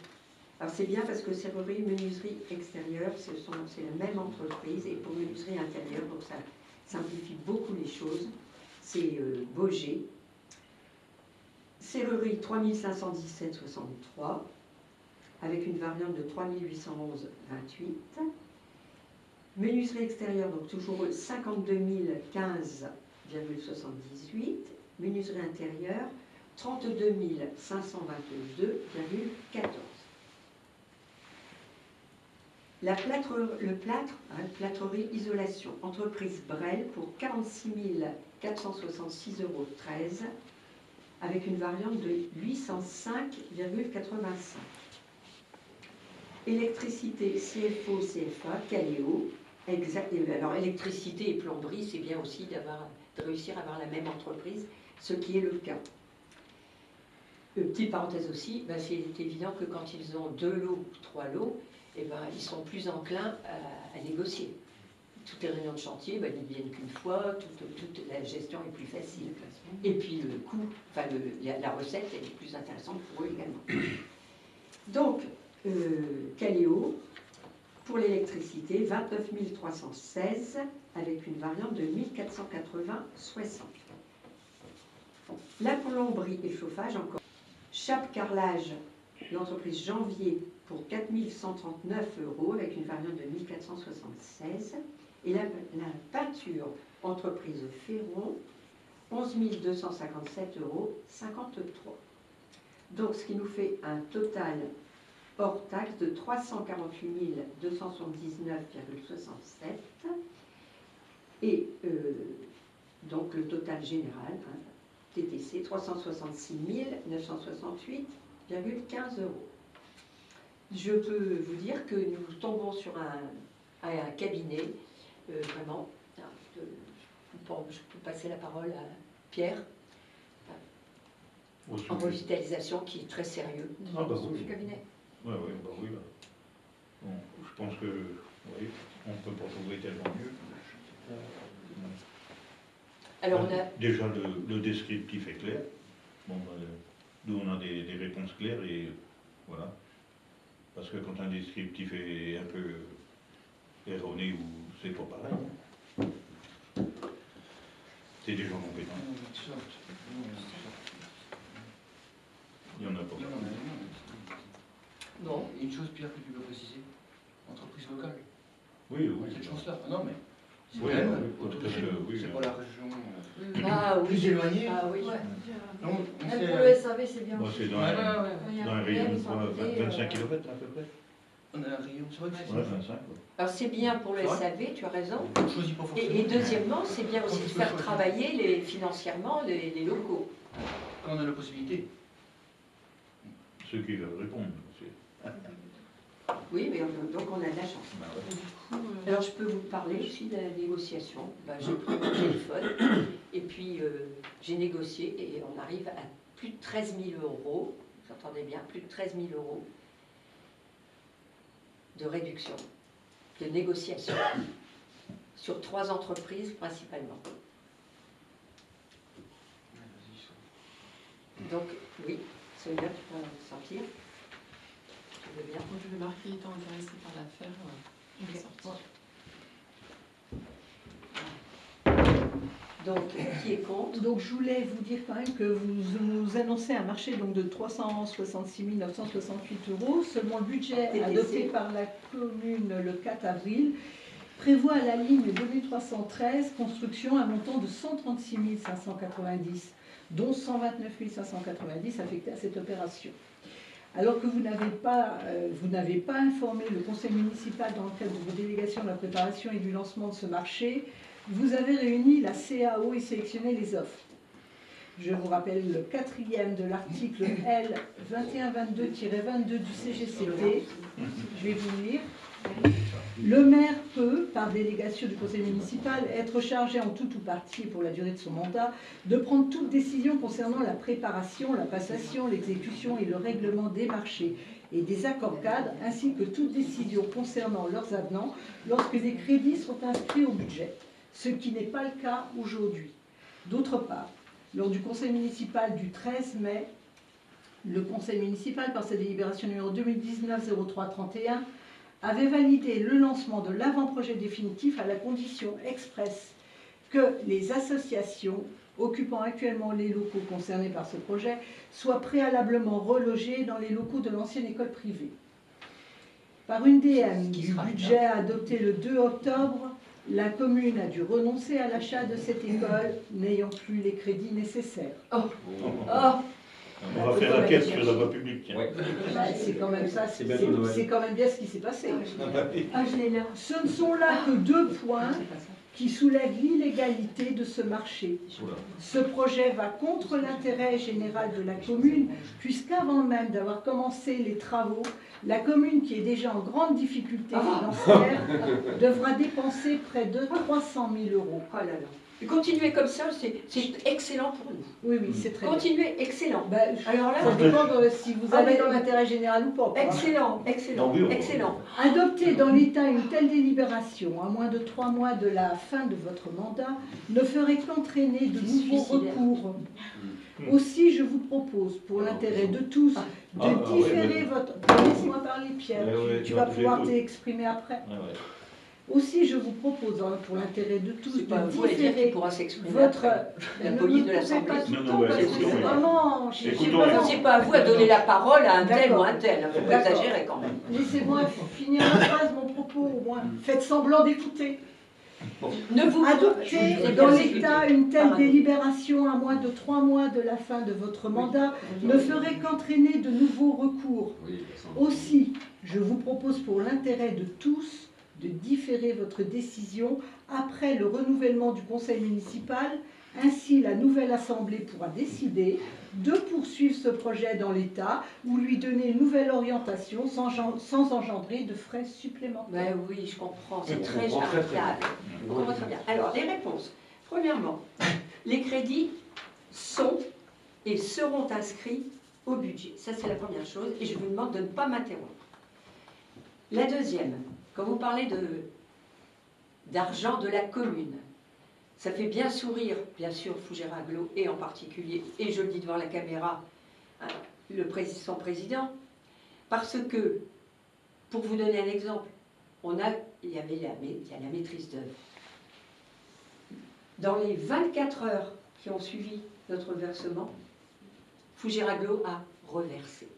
alors c'est bien parce que serrurerie, menuiserie extérieure, c'est la même entreprise, et pour menuiserie intérieure, donc ça simplifie beaucoup les choses, c'est Boger. Serrurerie 3517,63 avec une variante de 3811,28. Menuiserie extérieure, donc toujours 52 015,78. Menuiserie intérieure 32 522,14. Le plâtre, plâtrerie isolation, entreprise Brel pour 46 466,13 € avec une variante de 805,85. Électricité CFO, CFA, Caléo. Alors électricité et plomberie, c'est bien aussi de réussir à avoir la même entreprise, ce qui est le cas. Petite parenthèse aussi, c'est évident que quand ils ont 2 lots ou 3 lots, ils sont plus enclins à négocier. Toutes les réunions de chantier, ils ne viennent qu'une fois, toute la gestion est plus facile. Et puis le coût, la recette est plus intéressante pour eux également. Donc, Caléo, pour l'électricité, 29 316 avec une variante de 1480,60. La plomberie et chauffage encore. Chape carrelage, l'entreprise Janvier pour 4 139 € avec une variante de 1476. Et la peinture, entreprise Ferron, 11 257,53 €. Donc ce qui nous fait un total hors taxe de 348 279,67. Et donc le total général, hein, TTC, 366 968,15 €. Je peux vous dire que nous tombons sur un cabinet, vraiment, je peux passer la parole à Pierre, en revitalisation, qui est très sérieux. Ah bah oui. Du cabinet. Oui, bah oui. Là. Bon, je pense que oui, on ne peut pas trouver tellement mieux. Alors on a... Déjà, le descriptif est clair. Bon, nous, on a des réponses claires et voilà. Parce que quand un descriptif est un peu erroné ou c'est pas pareil, c'est des gens compétents. Il y en a pas. Non. Une chose, Pierre, que tu veux préciser. Entreprise locale. Oui. Cette chose-là. Non, mais c'est Oui, quand même oui, autour de chez nous. oui, C'est oui. pas la région Ah oui. plus éloignée. Ah oui. Ouais. Non, Même c'est pour le SAV, c'est bien. Moi, c'est dans, Ouais, Il y a un un rayon problème, de ils sont quoi, à côté, 25 km à peu près. on a un rayon, c'est vrai que c'est Ouais, 25. Quoi. Alors c'est bien pour le Ouais. SAV, tu as raison. On choisit pas forcément. Et deuxièmement, c'est bien aussi de faire travailler financièrement les locaux. Quand on a la possibilité. Ceux qui veulent répondre. Oui, mais donc on a de la chance. Bah ouais. Du coup, Alors je peux vous parler aussi de la négociation. Ben, j'ai pris mon téléphone et puis j'ai négocié et on arrive à plus de 13 000 €. Vous entendez bien, plus de 13 000 € de réduction, de négociation sur 3 entreprises principalement. Donc oui, Sonia, tu peux sortir. Tu veux bien. quand je vais marquer étant intéressé par l'affaire, je vais sortir. Donc, qui est contre? Donc je voulais vous dire quand même que vous nous annoncez un marché donc, de 366 968 €. Seulement le budget TTC. adopté par la commune le 4 avril prévoit à la ligne 2313 construction un montant de 136 590, dont 129 590 affectés à cette opération. Alors que vous n'avez pas informé le conseil municipal dans le cadre de vos délégations de la préparation et du lancement de ce marché, vous avez réuni la CAO et sélectionné les offres. Je vous rappelle le 4e de l'article L 2122-22 du CGCT. Je vais vous lire. Le maire peut, par délégation du conseil municipal, être chargé en tout ou partie pour la durée de son mandat de prendre toute décision concernant la préparation, la passation, l'exécution et le règlement des marchés et des accords cadres, ainsi que toute décision concernant leurs avenants lorsque des crédits sont inscrits au budget, ce qui n'est pas le cas aujourd'hui. D'autre part, lors du conseil municipal du 13 mai, le conseil municipal, par sa délibération numéro 2019-03-31, avait validé le lancement de l'avant-projet définitif à la condition expresse que les associations occupant actuellement les locaux concernés par ce projet soient préalablement relogées dans les locaux de l'ancienne école privée. Par une DM du budget adopté le 2 octobre, la commune a dû renoncer à l'achat de cette école, n'ayant plus les crédits nécessaires. Oh. On va faire la quête sur la voie publique. Tiens. Ouais. C'est quand même ça, C'est bientôt Noël. c'est quand même bien ce qui s'est passé. Ah, je l'ai là. Ce ne sont là que 2 points qui soulèvent l'illégalité de ce marché. Ce projet va contre l'intérêt général de la commune, puisqu'avant même d'avoir commencé les travaux, la commune, qui est déjà en grande difficulté financière, devra dépenser près de 300 000 €. Oh là là. Continuez comme ça, c'est excellent pour nous. Oui, oui, c'est très bien. Continuez, excellent. Bah, Alors là, ça dépend de si vous allez dans l'intérêt général ou pas. quoi. excellent, excellent, Non, oui, excellent. Adopter dans l'État une telle délibération à moins de 3 mois de la fin de votre mandat ne ferait qu'entraîner de nouveaux recours. Aussi, je vous propose, pour l'intérêt de tous, de différer votre... Laisse-moi parler, Pierre, tu vas pouvoir t'exprimer après. Aussi, je vous propose, pour l'intérêt de tous, C'est pas de vous à dire qui différer pourra s'exprimer votre... après. La Ne police me de coupez l'Assemblée. pas tout le Non, temps, non, parce que écoutons, c'est oui. vraiment... Écoutons. C'est pas à vous à donner la parole à un tel D'accord. ou un tel. Il ne faut pas D'accord. exagérer quand même. Laissez-moi finir ma phrase, mon propos, au moins. Faites semblant d'écouter. Ne vous Adopter dans l'État une telle délibération à moins de 3 mois de la fin de votre mandat ne ferait qu'entraîner de nouveaux recours. Aussi, je vous propose pour l'intérêt de tous de différer votre décision après le renouvellement du conseil municipal. Ainsi, la nouvelle assemblée pourra décider de poursuivre ce projet dans l'État ou lui donner une nouvelle orientation sans engendrer de frais supplémentaires. Ben oui, je comprends, c'est On très comprend très, très charitable. On comprend très bien. Alors, les réponses. Premièrement, les crédits sont et seront inscrits au budget. Ça, c'est la première chose, et je vous demande de ne pas m'interrompre. La deuxième, quand vous parlez d'argent de la commune, ça fait bien sourire, bien sûr, Fougères Agglo, et en particulier, et je le dis devant la caméra, son président, parce que, pour vous donner un exemple, il y a la maîtrise d'œuvre. Dans les 24 heures qui ont suivi notre versement, Fougères Agglo a reversé.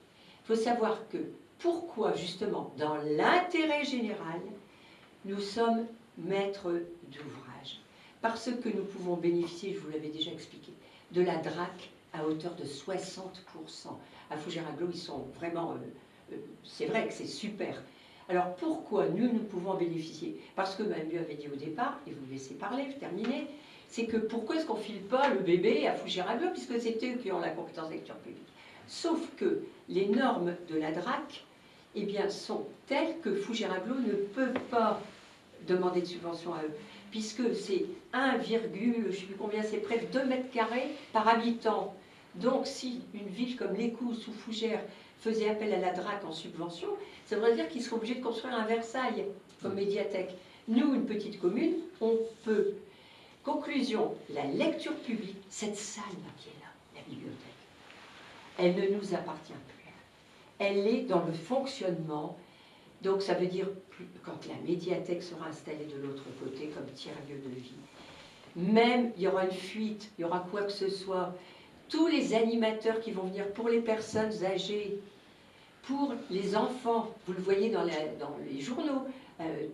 Il faut savoir que, pourquoi justement, dans l'intérêt général, nous sommes maîtres d'ouvrage. Parce que nous pouvons bénéficier, je vous l'avais déjà expliqué, de la DRAC à hauteur de 60%. À Fougères Agglo, ils sont vraiment... c'est vrai que c'est super. Alors pourquoi nous pouvons en bénéficier? Parce que Mme Bieu avait dit au départ, et vous me laissez parler, je terminer, c'est que pourquoi est-ce qu'on ne file pas le bébé à Fougères Agglo, puisque c'est eux qui ont la compétence lecture publique. Sauf que les normes de la DRAC eh bien, sont telles que Fougères Agglo ne peut pas demander de subvention à eux, puisque c'est 1, je ne sais plus combien, c'est près de 2 mètres carrés par habitant. Donc si une ville comme l'Écosse ou Fougères faisait appel à la DRAC en subvention, ça voudrait dire qu'ils seraient obligés de construire un Versailles comme médiathèque. Nous, une petite commune, on peut. Conclusion, la lecture publique, cette salle qui est là, la bibliothèque, elle ne nous appartient plus. Elle est dans le fonctionnement. Donc ça veut dire, quand la médiathèque sera installée de l'autre côté comme tiers-lieu de vie, même il y aura une fuite, il y aura quoi que ce soit, tous les animateurs qui vont venir pour les personnes âgées, pour les enfants, vous le voyez dans les journaux,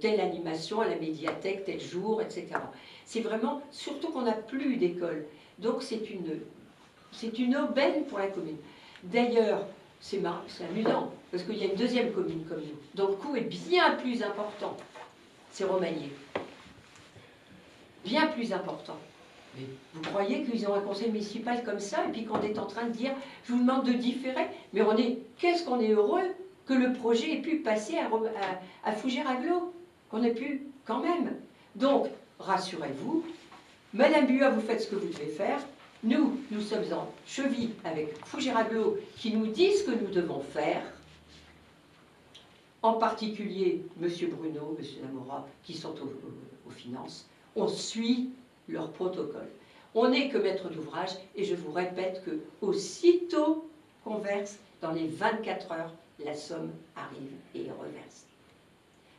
telle animation à la médiathèque, tel jour, etc. C'est vraiment, surtout qu'on n'a plus d'école. Donc c'est une aubaine pour la commune. D'ailleurs, c'est amusant, parce qu'il y a une deuxième commune comme nous, dont le coût est bien plus important. C'est Romagné. Bien plus important. Mais vous croyez qu'ils ont un conseil municipal comme ça, et puis qu'on est en train de dire, je vous demande de différer, mais qu'est-ce qu'on est heureux que le projet ait pu passer à Fougères Agglo, qu'on ait pu quand même. Donc, rassurez-vous, Madame Bua, vous faites ce que vous devez faire. Nous sommes en cheville avec Fougères Agglo qui nous dit ce que nous devons faire, en particulier M. Bruno, M. Zamora, qui sont aux finances. On suit leur protocole. On n'est que maître d'ouvrage, et je vous répète que aussitôt qu'on verse, dans les 24 heures, la somme arrive et est reversée.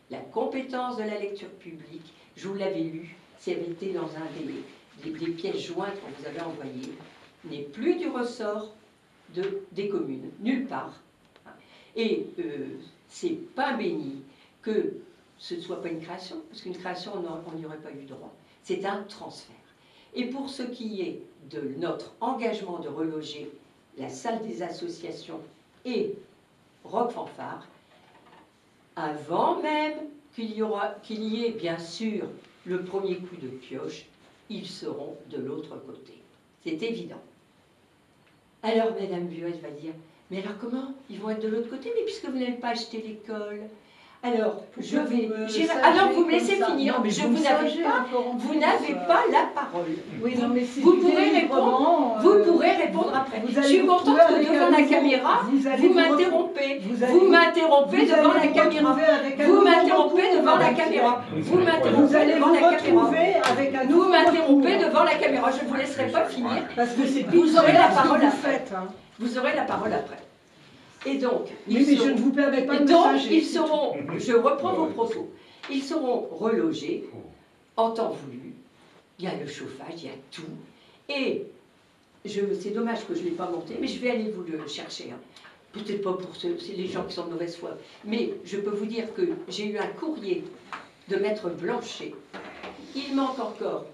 La compétence de la lecture publique, je vous l'avais lu, c'est été dans un des pièces jointes qu'on vous avait envoyées, n'est plus du ressort des communes, nulle part. Et c'est pas béni que ce ne soit pas une création, parce qu'une création, on n'y aurait pas eu droit. C'est un transfert. Et pour ce qui est de notre engagement de reloger la salle des associations et Rock Fanfare, avant même qu'il y ait bien sûr le premier coup de pioche, ils seront de l'autre côté. C'est évident. Alors, Madame Buet va dire, mais alors comment ils vont être de l'autre côté? Mais puisque vous n'avez pas acheté l'école. Alors, je vais. sagez Alors, vous me comme laissez ça. finir, Non, mais vous vous me n'avez sagez pas, encore en vous plus, n'avez pas la parole. Oui, non, mais c'est Vous du pourrez délibrement, Vous pourrez répondre après. vous Je allez suis vous contente retrouver que avec devant un la nouveau- caméra, vous allez vous vous m'interrompez. vous allez Vous vous- m'interrompez vous devant allez la vous caméra. retrouver avec un Vous nouveau m'interrompez recours, devant la Madame caméra. Thielec. Vous Vous m'interrompez allez devant vous la caméra. retrouver avec un Vous nouveau m'interrompez recours. devant la caméra. Je ne vous laisserai pas finir. Parce que c'est Vous aurez la ce que parole vous après. faites, hein. Vous aurez la parole après. Et donc, Oui, mais je ne vous permets pas de me donc, changer. ils seront, je reprends vos propos, ils seront relogés en temps voulu. Il y a le chauffage, il y a tout. Et c'est dommage que je ne l'ai pas monté, mais je vais aller vous le chercher. Hein. Peut-être pas pour c'est les gens qui sont de mauvaise foi. Mais je peux vous dire que j'ai eu un courrier de Maître Blanchet. Il manque encore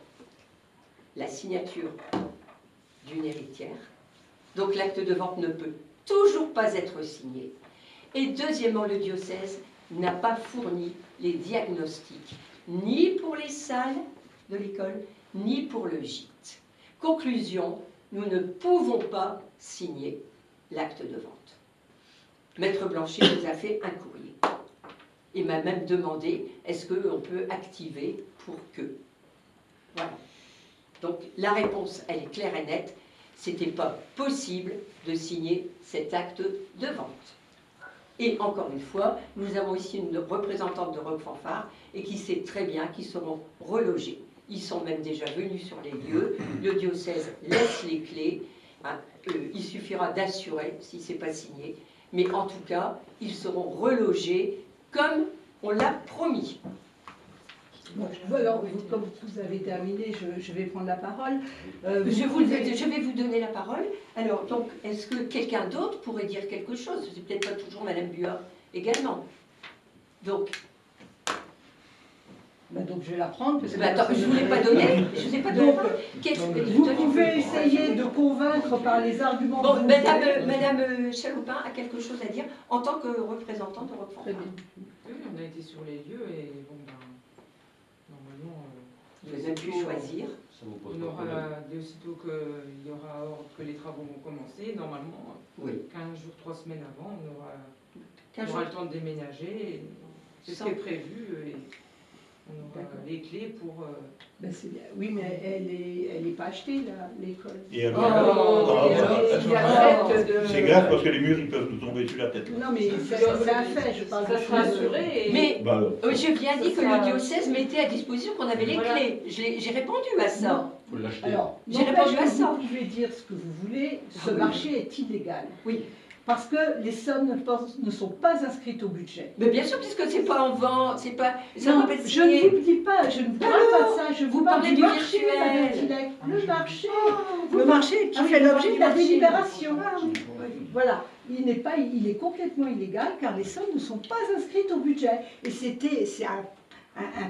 la signature d'une héritière. Donc l'acte de vente ne peut toujours pas être signé. Et deuxièmement, le diocèse n'a pas fourni les diagnostics, ni pour les salles de l'école, ni pour le gîte. Conclusion, nous ne pouvons pas signer l'acte de vente. Maître Blanchet nous a fait un courrier. Il m'a même demandé, est-ce qu'on peut activer pour que. Voilà. Donc la réponse, elle est claire et nette. C'était pas possible de signer cet acte de vente. Et encore une fois, nous avons ici une représentante de Rock Fanfare et qui sait très bien qu'ils seront relogés. Ils sont même déjà venus sur les lieux. Le diocèse laisse les clés. Hein, il suffira d'assurer si ce n'est pas signé. Mais en tout cas, ils seront relogés comme on l'a promis. Bon, alors, comme vous avez terminé, je vais prendre la parole. Je vais vous donner la parole. Alors, donc, est-ce que quelqu'un d'autre pourrait dire quelque chose? C'est peut-être pas toujours Madame Buat également. Donc, donc je vais la prendre. Parce que attends, je ne vous l'ai pas donné. Je vous ai pas donné. Vous pouvez essayer de convaincre par les arguments. Bon, Madame Chaloupin a quelque chose à dire en tant que représentante de Rock Fanfare. Oui, on a été sur les lieux et bon, ben, normalement, Vous avez pu choisir. on aura, dès aussitôt qu'il y aura ordre que les travaux vont commencer, normalement, 15 jours, 3 semaines avant, on aura le temps de déménager. C'est ce qui est prévu et on aura les clés pour... Ben c'est bien. Oui, mais elle est pas achetée, l'école. Et alors, c'est grave parce que les murs, ils peuvent nous tomber sur la tête. Non, mais c'est un fait, je parle de ça sera assuré. Mais je viens dire que le diocèse mettait à disposition qu'on avait les clés. J'ai répondu à ça. Alors, j'ai répondu à ça. Vous pouvez dire ce que vous voulez, ce marché est illégal. Oui. Parce que les sommes ne sont pas inscrites au budget. Mais bien sûr, puisque c'est pas en vente, c'est pas. Non, je ne vous dis pas, je ne vous parle pas de ça, je vous parle parlez du du marché, Madame virtuel. Thielec. Le marché a fait l'objet de la délibération. Voilà, il est complètement illégal car les sommes ne sont pas inscrites au budget. Et c'est un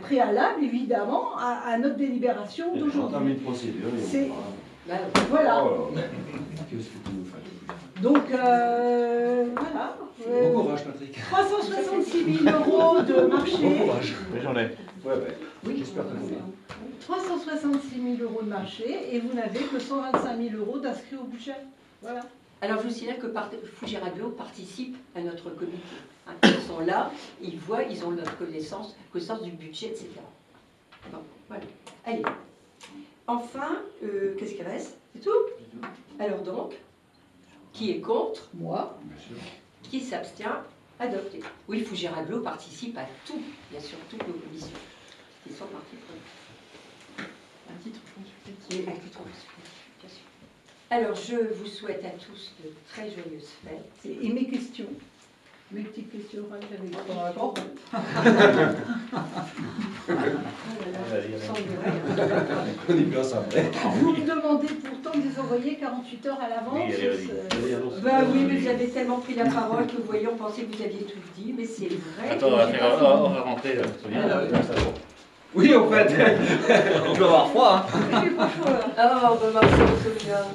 préalable, évidemment, à notre délibération d'aujourd'hui. Voilà. Donc, voilà. Bon courage, Patrick. 366 000 € de marché. Bon courage. Mais j'en ai. Oui, J'espère que vous 366 000 € de marché et vous n'avez que 125 000 € d'inscrits au budget. Voilà. Alors je vous signale que Fujiraglo participe à notre comité. Hein, ils sont là, ils voient, ils ont notre connaissance du budget, etc. Bon, voilà. Allez. Enfin, qu'est-ce qui reste? C'est tout? Alors donc, qui est contre? Moi. Qui s'abstient? Adopté. Oui, Fujiraglo participe à tout, bien sûr, toutes nos commissions. Ils sont partie prenante. Un titre consultatif. Et à titre consultatif, bien sûr. Alors, je vous souhaite à tous de très joyeuses fêtes. Et mes questions? Mes petites questions, j'avais pas. On y pense après. Vous me demandez pourtant de les envoyer 48 heures à l'avance. Bah oui, mais vous avez tellement pris la parole que vous voyez, on pensait que vous aviez tout dit, mais c'est vrai. Attends, on va rentrer, Sonia. Oui, en fait. On peut avoir froid. Hein. J'ai pas chaud là. Ah, bah Marcel, Sonia.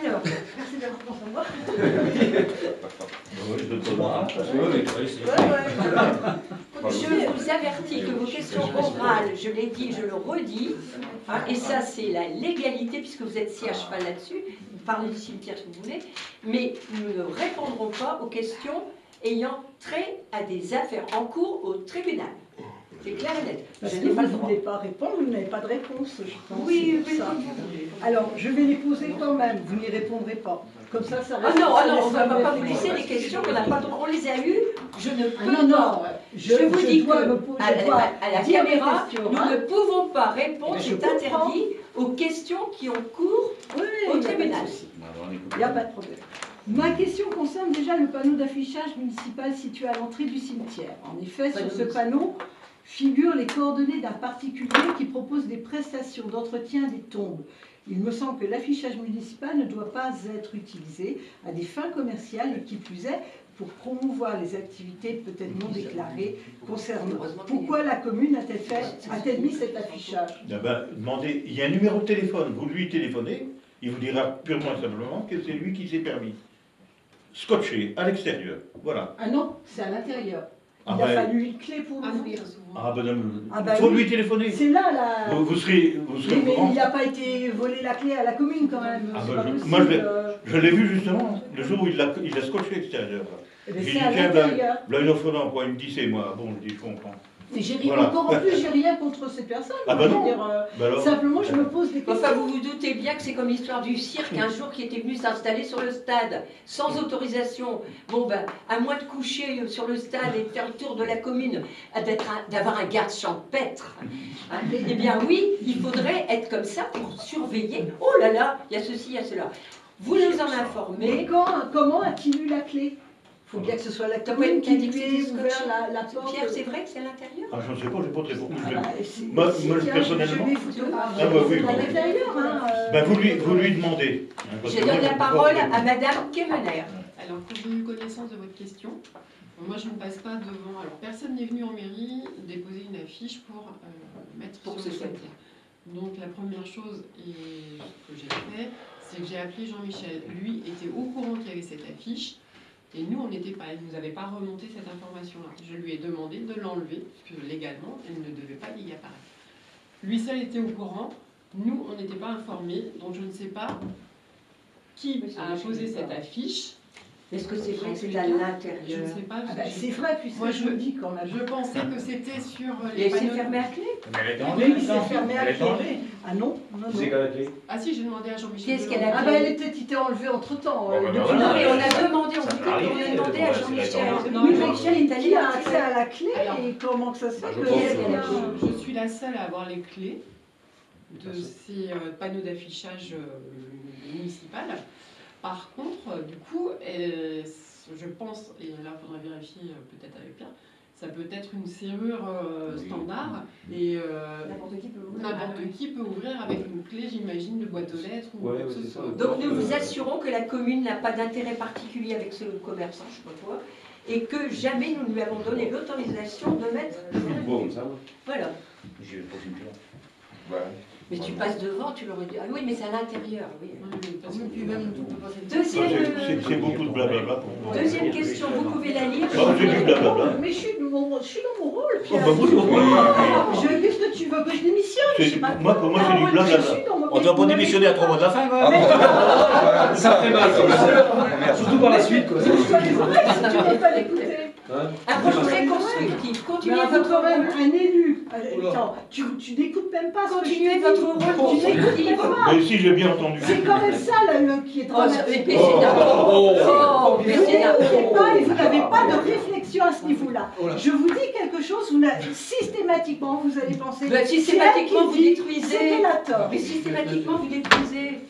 Alors, Merci d'avoir pensé à moi. je vous avertis que vos questions orales, je l'ai dit, je le redis, hein, et ça c'est la légalité, puisque vous êtes si à cheval là-dessus, vous parlez du cimetière si vous voulez, mais nous ne répondrons pas aux questions ayant trait à des affaires en cours au tribunal. C'est clair et net. Parce Je que n'ai vous pas le ne droit. voulez pas répondre, vous n'avez pas de réponse, je pense. Oui, c'est pour ça. Alors, je vais les poser quand même, vous n'y répondrez pas. Comme ça Ah reste... non, on ne va pas vous laisser des questions qu'on n'a pas le droit. On les a eues, je ne peux Non, non, pas. Je vous dis dois que me poser, à la dire mes caméra, questions, nous hein. ne pouvons pas répondre, Mais je c'est interdit, aux questions qui ont cours Oui, au il n'y a pas de tribunal. souci. Il n'y a pas de problème. Ma question concerne déjà le panneau d'affichage municipal situé à l'entrée du cimetière. En effet, sur ce panneau figurent les coordonnées d'un particulier qui propose des prestations d'entretien des tombes. Il me semble que l'affichage municipal ne doit pas être utilisé à des fins commerciales et qui plus est pour promouvoir les activités peut-être non déclarées concernant. Pourquoi la commune a-t-elle mis cet affichage? Demandez, il y a un numéro de téléphone, vous lui téléphonez, il vous dira purement et simplement que c'est lui qui s'est permis. Scotché à l'extérieur, voilà. Ah non, c'est à l'intérieur. Ah Il a ben- fallu une clé pour l'ouvrir. Ah ben non, Ah ben faut oui. lui téléphoner. C'est là la... Vous serez Oui, au mais courant. il n'a pas été volé la clé à la commune quand même. Ah C'est ben, pas possible. moi je l'ai vu justement, le jour où il a scotché à l'extérieur. Eh ben, J'ai c'est dit, à tiens, l'intérieur. là une offre d'emploi, il me dit c'est moi. Bon, je dis je comprends. Mais j'ai Voilà. encore en plus, j'ai rien contre ces personnes. Ah moi, bah je veux non. dire, Bah alors. simplement, je me pose des questions. Enfin, vous vous doutez bien que c'est comme l'histoire du cirque, un jour qui était venu s'installer sur le stade, sans autorisation. Bon, ben, à moins de coucher sur le stade et de faire le tour de la commune, d'avoir un garde champêtre. Hein, eh bien oui, il faudrait être comme ça pour surveiller. Oh là là, il y a ceci, il y a cela. Vous nous en Mais informez. comment a-t-il eu la clé? Il faut bien que ce soit la T'as pas commune une qui qui a dit lui que ait c'était ouvert scotché la porte. Pierre, c'est vrai que c'est à l'intérieur? Ah, je ne sais pas, je n'ai pas de réponse. Ah bah, c'est- Moi, si, moi, tiens, personnellement. je vais photographier. Ah bah oui, à bon. l'intérieur, hein. Ben, vous lui demandez. Hein, parce Je que moi, donne la peux pas parole vous à répondre. Madame Kemener. Alors, quand j'ai eu connaissance de votre question, moi je ne passe pas devant. Alors, personne n'est venu en mairie déposer une affiche pour mettre Pour sur que le ce soit cimetière. Donc, la première chose que j'ai fait, c'est que j'ai appelé Jean-Michel. Lui était au courant qu'il y avait cette affiche. Et nous, on n'était pas, il ne nous avait pas remonté cette information-là. Je lui ai demandé de l'enlever, parce que légalement, elle ne devait pas y apparaître. Lui seul était au courant, nous, on n'était pas informés, donc je ne sais pas qui a posé cette affiche. Est-ce que c'est vrai que c'est à Je ne l'intérieur? sais pas. Ah bah, c'est vrai, puisque Moi, je le dis quand même. Je pensais que c'était sur les Et c'est panneaux. fermé à clé? Mais elle est Oui, enlevée, c'est attends. fermé à Elle est clé. enlevée. Ah non, non, C'est non. quoi la clé? Ah si, j'ai demandé à Jean-Michel. Qu'est-ce de qu'elle a l'enlever. Ah bah, elle était été enlevée entre-temps. Bon, bah, depuis voilà. Non, mais on longtemps. a demandé, on Ça vous peut dit qu'on arriver, a demandé bon, à c'est Jean-Michel. d'accord. Non, Oui, mais mais Jean-Michel est allé qui a la accès tirer. à la clé Alors, et comment que ça se fait bah, je que... pense, Je suis la seule à avoir les clés de ces panneaux d'affichage municipal. Par contre, du coup, je pense, et là il faudrait vérifier peut-être avec Pierre, ça peut être une serrure standard et n'importe qui peut ouvrir avec une clé, j'imagine, de boîte aux lettres ou Ouais, quoi que ouais, ce c'est soit. ça. Donc nous vous assurons que la commune n'a pas d'intérêt particulier avec ce commerçant, je sais pas quoi, et que jamais nous lui avons donné l'autorisation de mettre... Bon, comme ça. Voilà. Je pose une pierre. Ouais. Mais tu passes devant, tu l'aurais dit. Ah oui, mais c'est à l'intérieur, oui. Parce que C'est beaucoup de blablabla pour moi. Deuxième question, vous pouvez la lire. Ah, j'ai du blablabla. Mais je suis dans mon rôle, Oh, Pierre. bah, oui. Qu'est-ce que tu veux que je démissionne? Je sais pas. Moi, pour moi, c'est du Je blablabla. suis dans mon On ne doit pas démissionner à 3 mois de la fin, Ah quoi. bon Ça fait mal, quand même. Surtout par la suite, quoi. Je suis pas les oreilles si tu ne veux pas l'écouter. Un projet très constructif. Mais Continuez enfin, votre quand même, rôle. un élu. Attends, tu n'écoutes même pas ce que je Continuez te dis. votre rôle Tu n'écoutes constructif. même pas. Mais si, j'ai bien entendu. C'est quand même ça là, qui est Oh, dramatique. mais c'est n'importe quoi. Oh, mais Vous c'est n'importe n'écoutez quoi. pas et vous n'avez pas de réflexion à ce niveau-là. Je vous dis quelque chose, systématiquement vous allez penser. Bah, systématiquement, c'est vous elle qui dit, détruisez. c'est qu'elle a tort. Mais systématiquement, vous détruisez.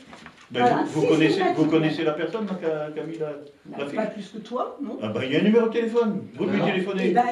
Ben, Voilà, vous systématiquement. connaissez la personne qui a mis la fiche? Pas plus que toi, non? Ah ben, il y a un numéro de téléphone. Vous lui Eh téléphonez. ben,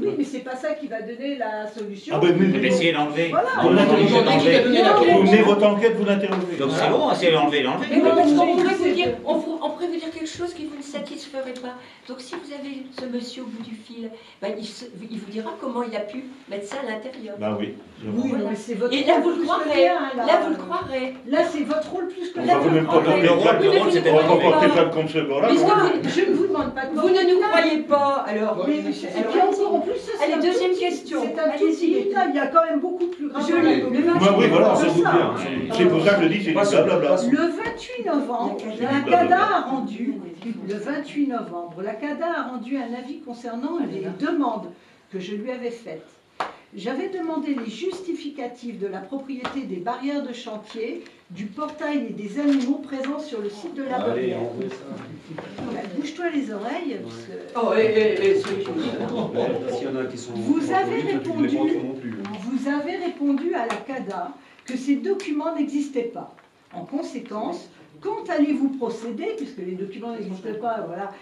oui, mais c'est pas ça qui va donner la solution. Ah ben, Mais essayez d'enlever. Voilà. Vous l'interrogez. Vous menez votre enquête, vous l'interrogez. Donc c'est bon, essayez d'enlever, l'enlever. Mais oui, parce qu'on Oui, pourrait c'est- vous dire, on pourrait vous dire quelque chose qui vous ne satisferait pas. Donc si vous avez ce monsieur au bout du fil, ben, il vous dira comment il a pu mettre ça à l'intérieur. Bah oui. Oui, non, mais c'est votre Et là, rôle vous le plus que croirez. rien, Là, vous le croirez. Là, c'est votre rôle plus que On rien. va vous même pas croirez. porter plainte. Le rôle, c'était On va pas d'enlever. porter plainte contre ce gars-là. Puisque non. je ne vous demande pas de Vous ne nous croyez pas, alors. Mais, et puis encore en plus, allez, deuxième question. C'est un tout petit détail, il y a quand même beaucoup plus grave. Je lis. Oui, voilà, ça doute bien. C'est pour ça que je dis, c'est du blablabla. Le 28 novembre, la CADA a rendu, le 28 novembre, la CADA a rendu un avis concernant les demandes que je lui avais faites. J'avais demandé les justificatifs de la propriété des barrières de chantier, du portail et des animaux présents sur le site de la barrière. Bouge-toi les oreilles. Oh, Vous avez répondu à la CADA que ces documents n'existaient pas. En conséquence, quand allez-vous procéder, puisque les documents n'existaient pas, voilà,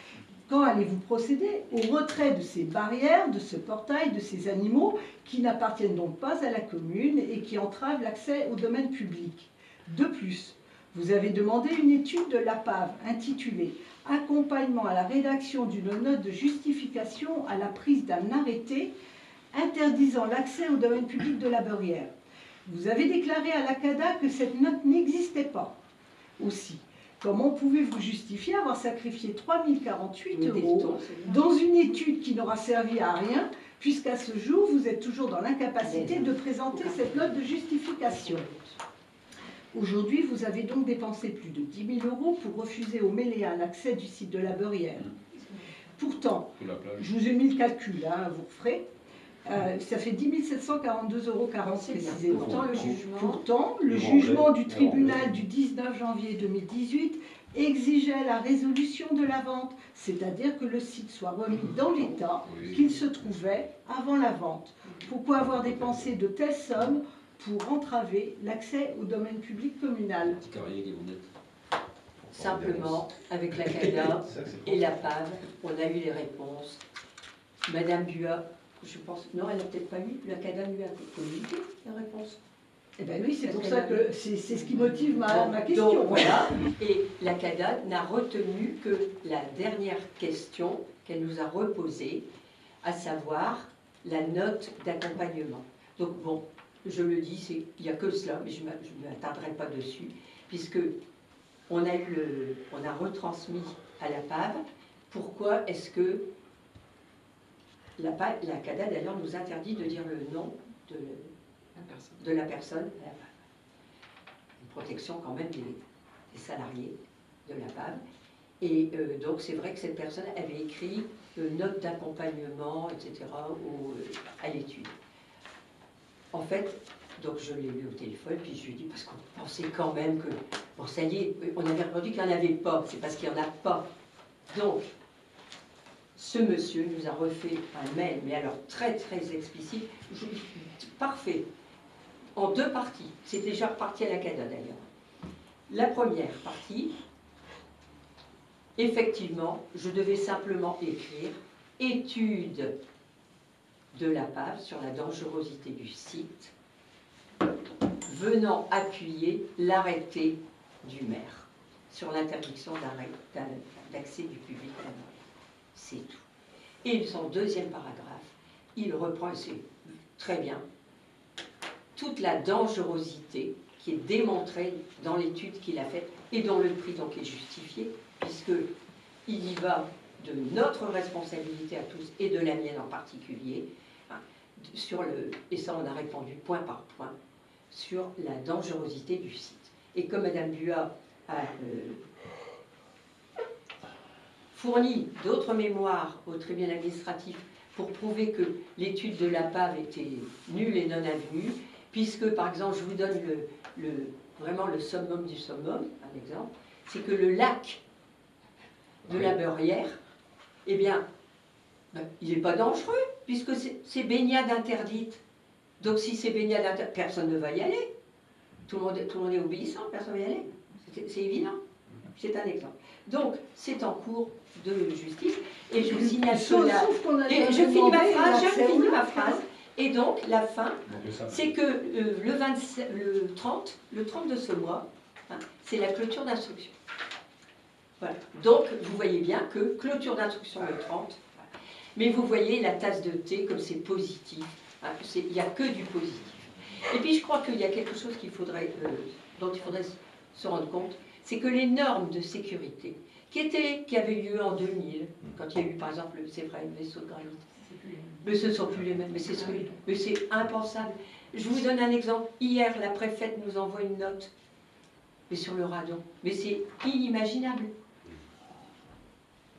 quand allez-vous procéder au retrait de ces barrières, de ce portail, de ces animaux qui n'appartiennent donc pas à la commune et qui entravent l'accès au domaine public? De plus, vous avez demandé une étude de l'APAV intitulée « Accompagnement à la rédaction d'une note de justification à la prise d'un arrêté interdisant l'accès au domaine public de la barrière ». Vous avez déclaré à la CADA que cette note n'existait pas. Aussi, comment pouvez-vous justifier avoir sacrifié 3 048 € dans une étude qui n'aura servi à rien, puisqu'à ce jour, vous êtes toujours dans l'incapacité de présenter cette note de justification? Aujourd'hui, vous avez donc dépensé plus de 10 000 € pour refuser aux Méléens l'accès du site de la Beurrière. Pourtant, je vous ai mis le calcul, hein, vous ferez. Ça fait 10 742,40 € précisément. Pourtant, le jugement du tribunal du 19 janvier 2018 exigeait la résolution de la vente, c'est-à-dire que le site soit remis dans l'état qu'il se trouvait avant la vente. Pourquoi avoir dépensé de telles sommes pour entraver l'accès au domaine public communal? Simplement, avec la CADA et la PAV, on a eu les réponses. Madame Buat, je pense, non, elle n'a peut-être pas eu, la CADA lui a communiqué la réponse. Eh bien oui, c'est pour ça que c'est ce qui motive ma question. Donc voilà, et la CADA n'a retenu que la dernière question qu'elle nous a reposée, à savoir la note d'accompagnement. Donc bon, je le dis, il n'y a que cela, mais je ne m'attarderai pas dessus, puisque on a retransmis à la PAV. Pourquoi est-ce que la CADA d'ailleurs nous interdit de dire le nom de la personne à la PAV. Une protection quand même des salariés de la PAV. Et donc c'est vrai que cette personne avait écrit note d'accompagnement, etc. À l'étude. En fait, donc je l'ai eu au téléphone, puis je lui ai dit, parce qu'on pensait quand même que, bon ça y est, on avait répondu qu'il n'y en avait pas, c'est parce qu'il n'y en a pas. Donc, ce monsieur nous a refait un mail, mais alors très très explicite, parfait, en deux parties. C'est déjà reparti à la CADA d'ailleurs. La première partie, effectivement, je devais simplement écrire étude de la PAV sur la dangerosité du site, venant appuyer l'arrêté du maire sur l'interdiction d'accès du public à la barrière. C'est tout. Et son deuxième paragraphe, il reprend, et c'est très bien, toute la dangerosité qui est démontrée dans l'étude qu'il a faite et dont le prix donc est justifié, puisqu'il y va de notre responsabilité à tous et de la mienne en particulier, et ça on a répondu point par point, sur la dangerosité du site. Et comme Madame Buat a fourni d'autres mémoires au tribunal administratif pour prouver que l'étude de la PAV était nulle et non avenue, puisque par exemple, je vous donne vraiment le summum du summum, un exemple, c'est que le lac de la Beurrière, eh bien, il n'est pas dangereux, puisque c'est baignade interdite. Donc si c'est baignade interdite, personne ne va y aller. Tout le monde est obéissant, personne ne va y aller. C'est évident. C'est un exemple. Donc, c'est en cours de justice. Et je vous signale cela. Et je finis ma phrase. Et donc, la fin, c'est que le 30 de ce mois, hein, c'est la clôture d'instruction. Voilà. Donc, vous voyez bien que clôture d'instruction le 30. Mais vous voyez la tasse de thé, comme c'est positif. Hein, il n'y a que du positif. Et puis, je crois qu'il y a quelque chose dont il faudrait se rendre compte, c'est que les normes de sécurité qui avait lieu en 2000, quand il y a eu par exemple, c'est vrai, le vaisseau de granit. Mais ce ne sont plus les mêmes, mais c'est impensable. Je vous donne un exemple. Hier, la préfète nous envoie une note, mais sur le radon. Mais c'est inimaginable.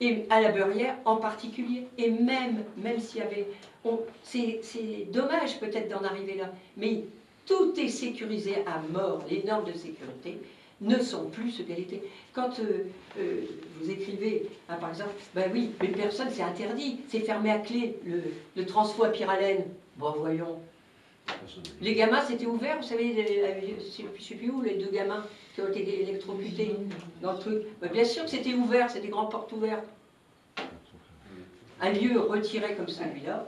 Et à la Beurrière en particulier. Et même s'il y avait... c'est dommage peut-être d'en arriver là, mais tout est sécurisé à mort. Les normes de sécurité ne sont plus ce qu'elles étaient. Quand vous écrivez, hein, par exemple, ben oui, mais personne, c'est interdit, c'est fermé à clé, le transfo à pyralène. Bon, voyons. Les gamins, c'était ouvert, vous savez, je ne sais plus où, les 2 gamins qui ont été électrocutés dans le truc. Ben, bien sûr que c'était ouvert, c'est des grandes portes ouvertes. Un lieu retiré comme celui-là.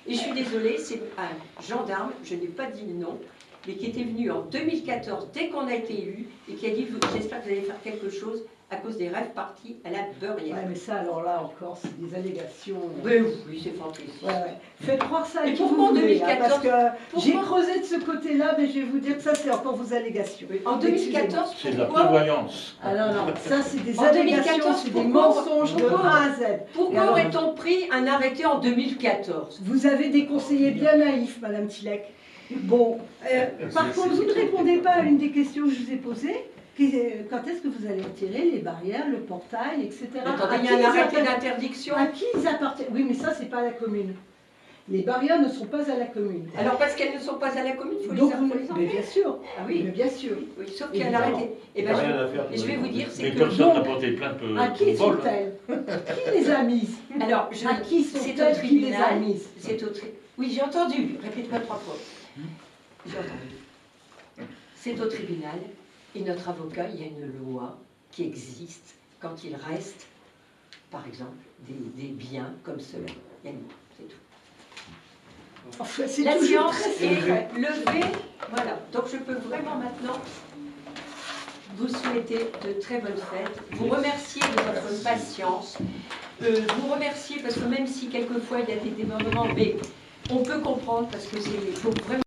Et je suis désolée, c'est un gendarme, je n'ai pas dit le nom, mais qui était venu en 2014, dès qu'on a été élu, et qui a dit « J'espère que vous allez faire quelque chose à cause des rêves partis à la Beurrière. » Ouais, mais ça, alors là encore, c'est des allégations. Oui, c'est fantastique. Faites croire ça à Et qui pourquoi en vous voulez, 2014 parce que j'ai creusé de ce côté-là, mais je vais vous dire que ça, c'est encore vos allégations. En 2014, C'est de la pourquoi prévoyance. Ah non, ça, c'est des En allégations, 2014, c'est des pourquoi- mensonges de A à Z. Pourquoi Alors, aurait-on pris un arrêté en 2014? Vous avez des conseillers bien naïfs, Madame Tilek. Bon, par contre, vous ne répondez pas à une des questions que je vous ai posées. Quand est-ce que vous allez retirer les barrières, le portail, etc. Attendez, il y a un arrêté d'interdiction. À qui ils appartiennent? Oui, mais ça, c'est pas à la commune. Les barrières ne sont pas à la commune. Alors parce qu'elles ne sont pas à la commune, il faut Donc, les mais enlever. bien sûr. Ah oui, Mais bien sûr. oui, sauf qu'il y a un arrêté. Et ben, je vais vous dire, c'est Mais que... personne n'a porté plainte À qui pour vol. sont-elles? Qui les a mises? Alors, À qui c'est au sont-elles qui les a tribunal. mises? C'est au Oui, j'ai entendu. Répète-moi 3 fois. J'ai entendu. C'est au tribunal. Et notre avocat, il y a une loi qui existe quand il reste, par exemple, des biens comme cela. Il y a une loi, c'est tout. Enfin, c'est La toujours science très est secret. levée. Voilà. Donc je peux vraiment maintenant vous souhaiter de très bonnes fêtes, vous remercier de votre patience, vous remercier parce que même si quelquefois il y a des débordements, mais on peut comprendre parce que c'est faut vraiment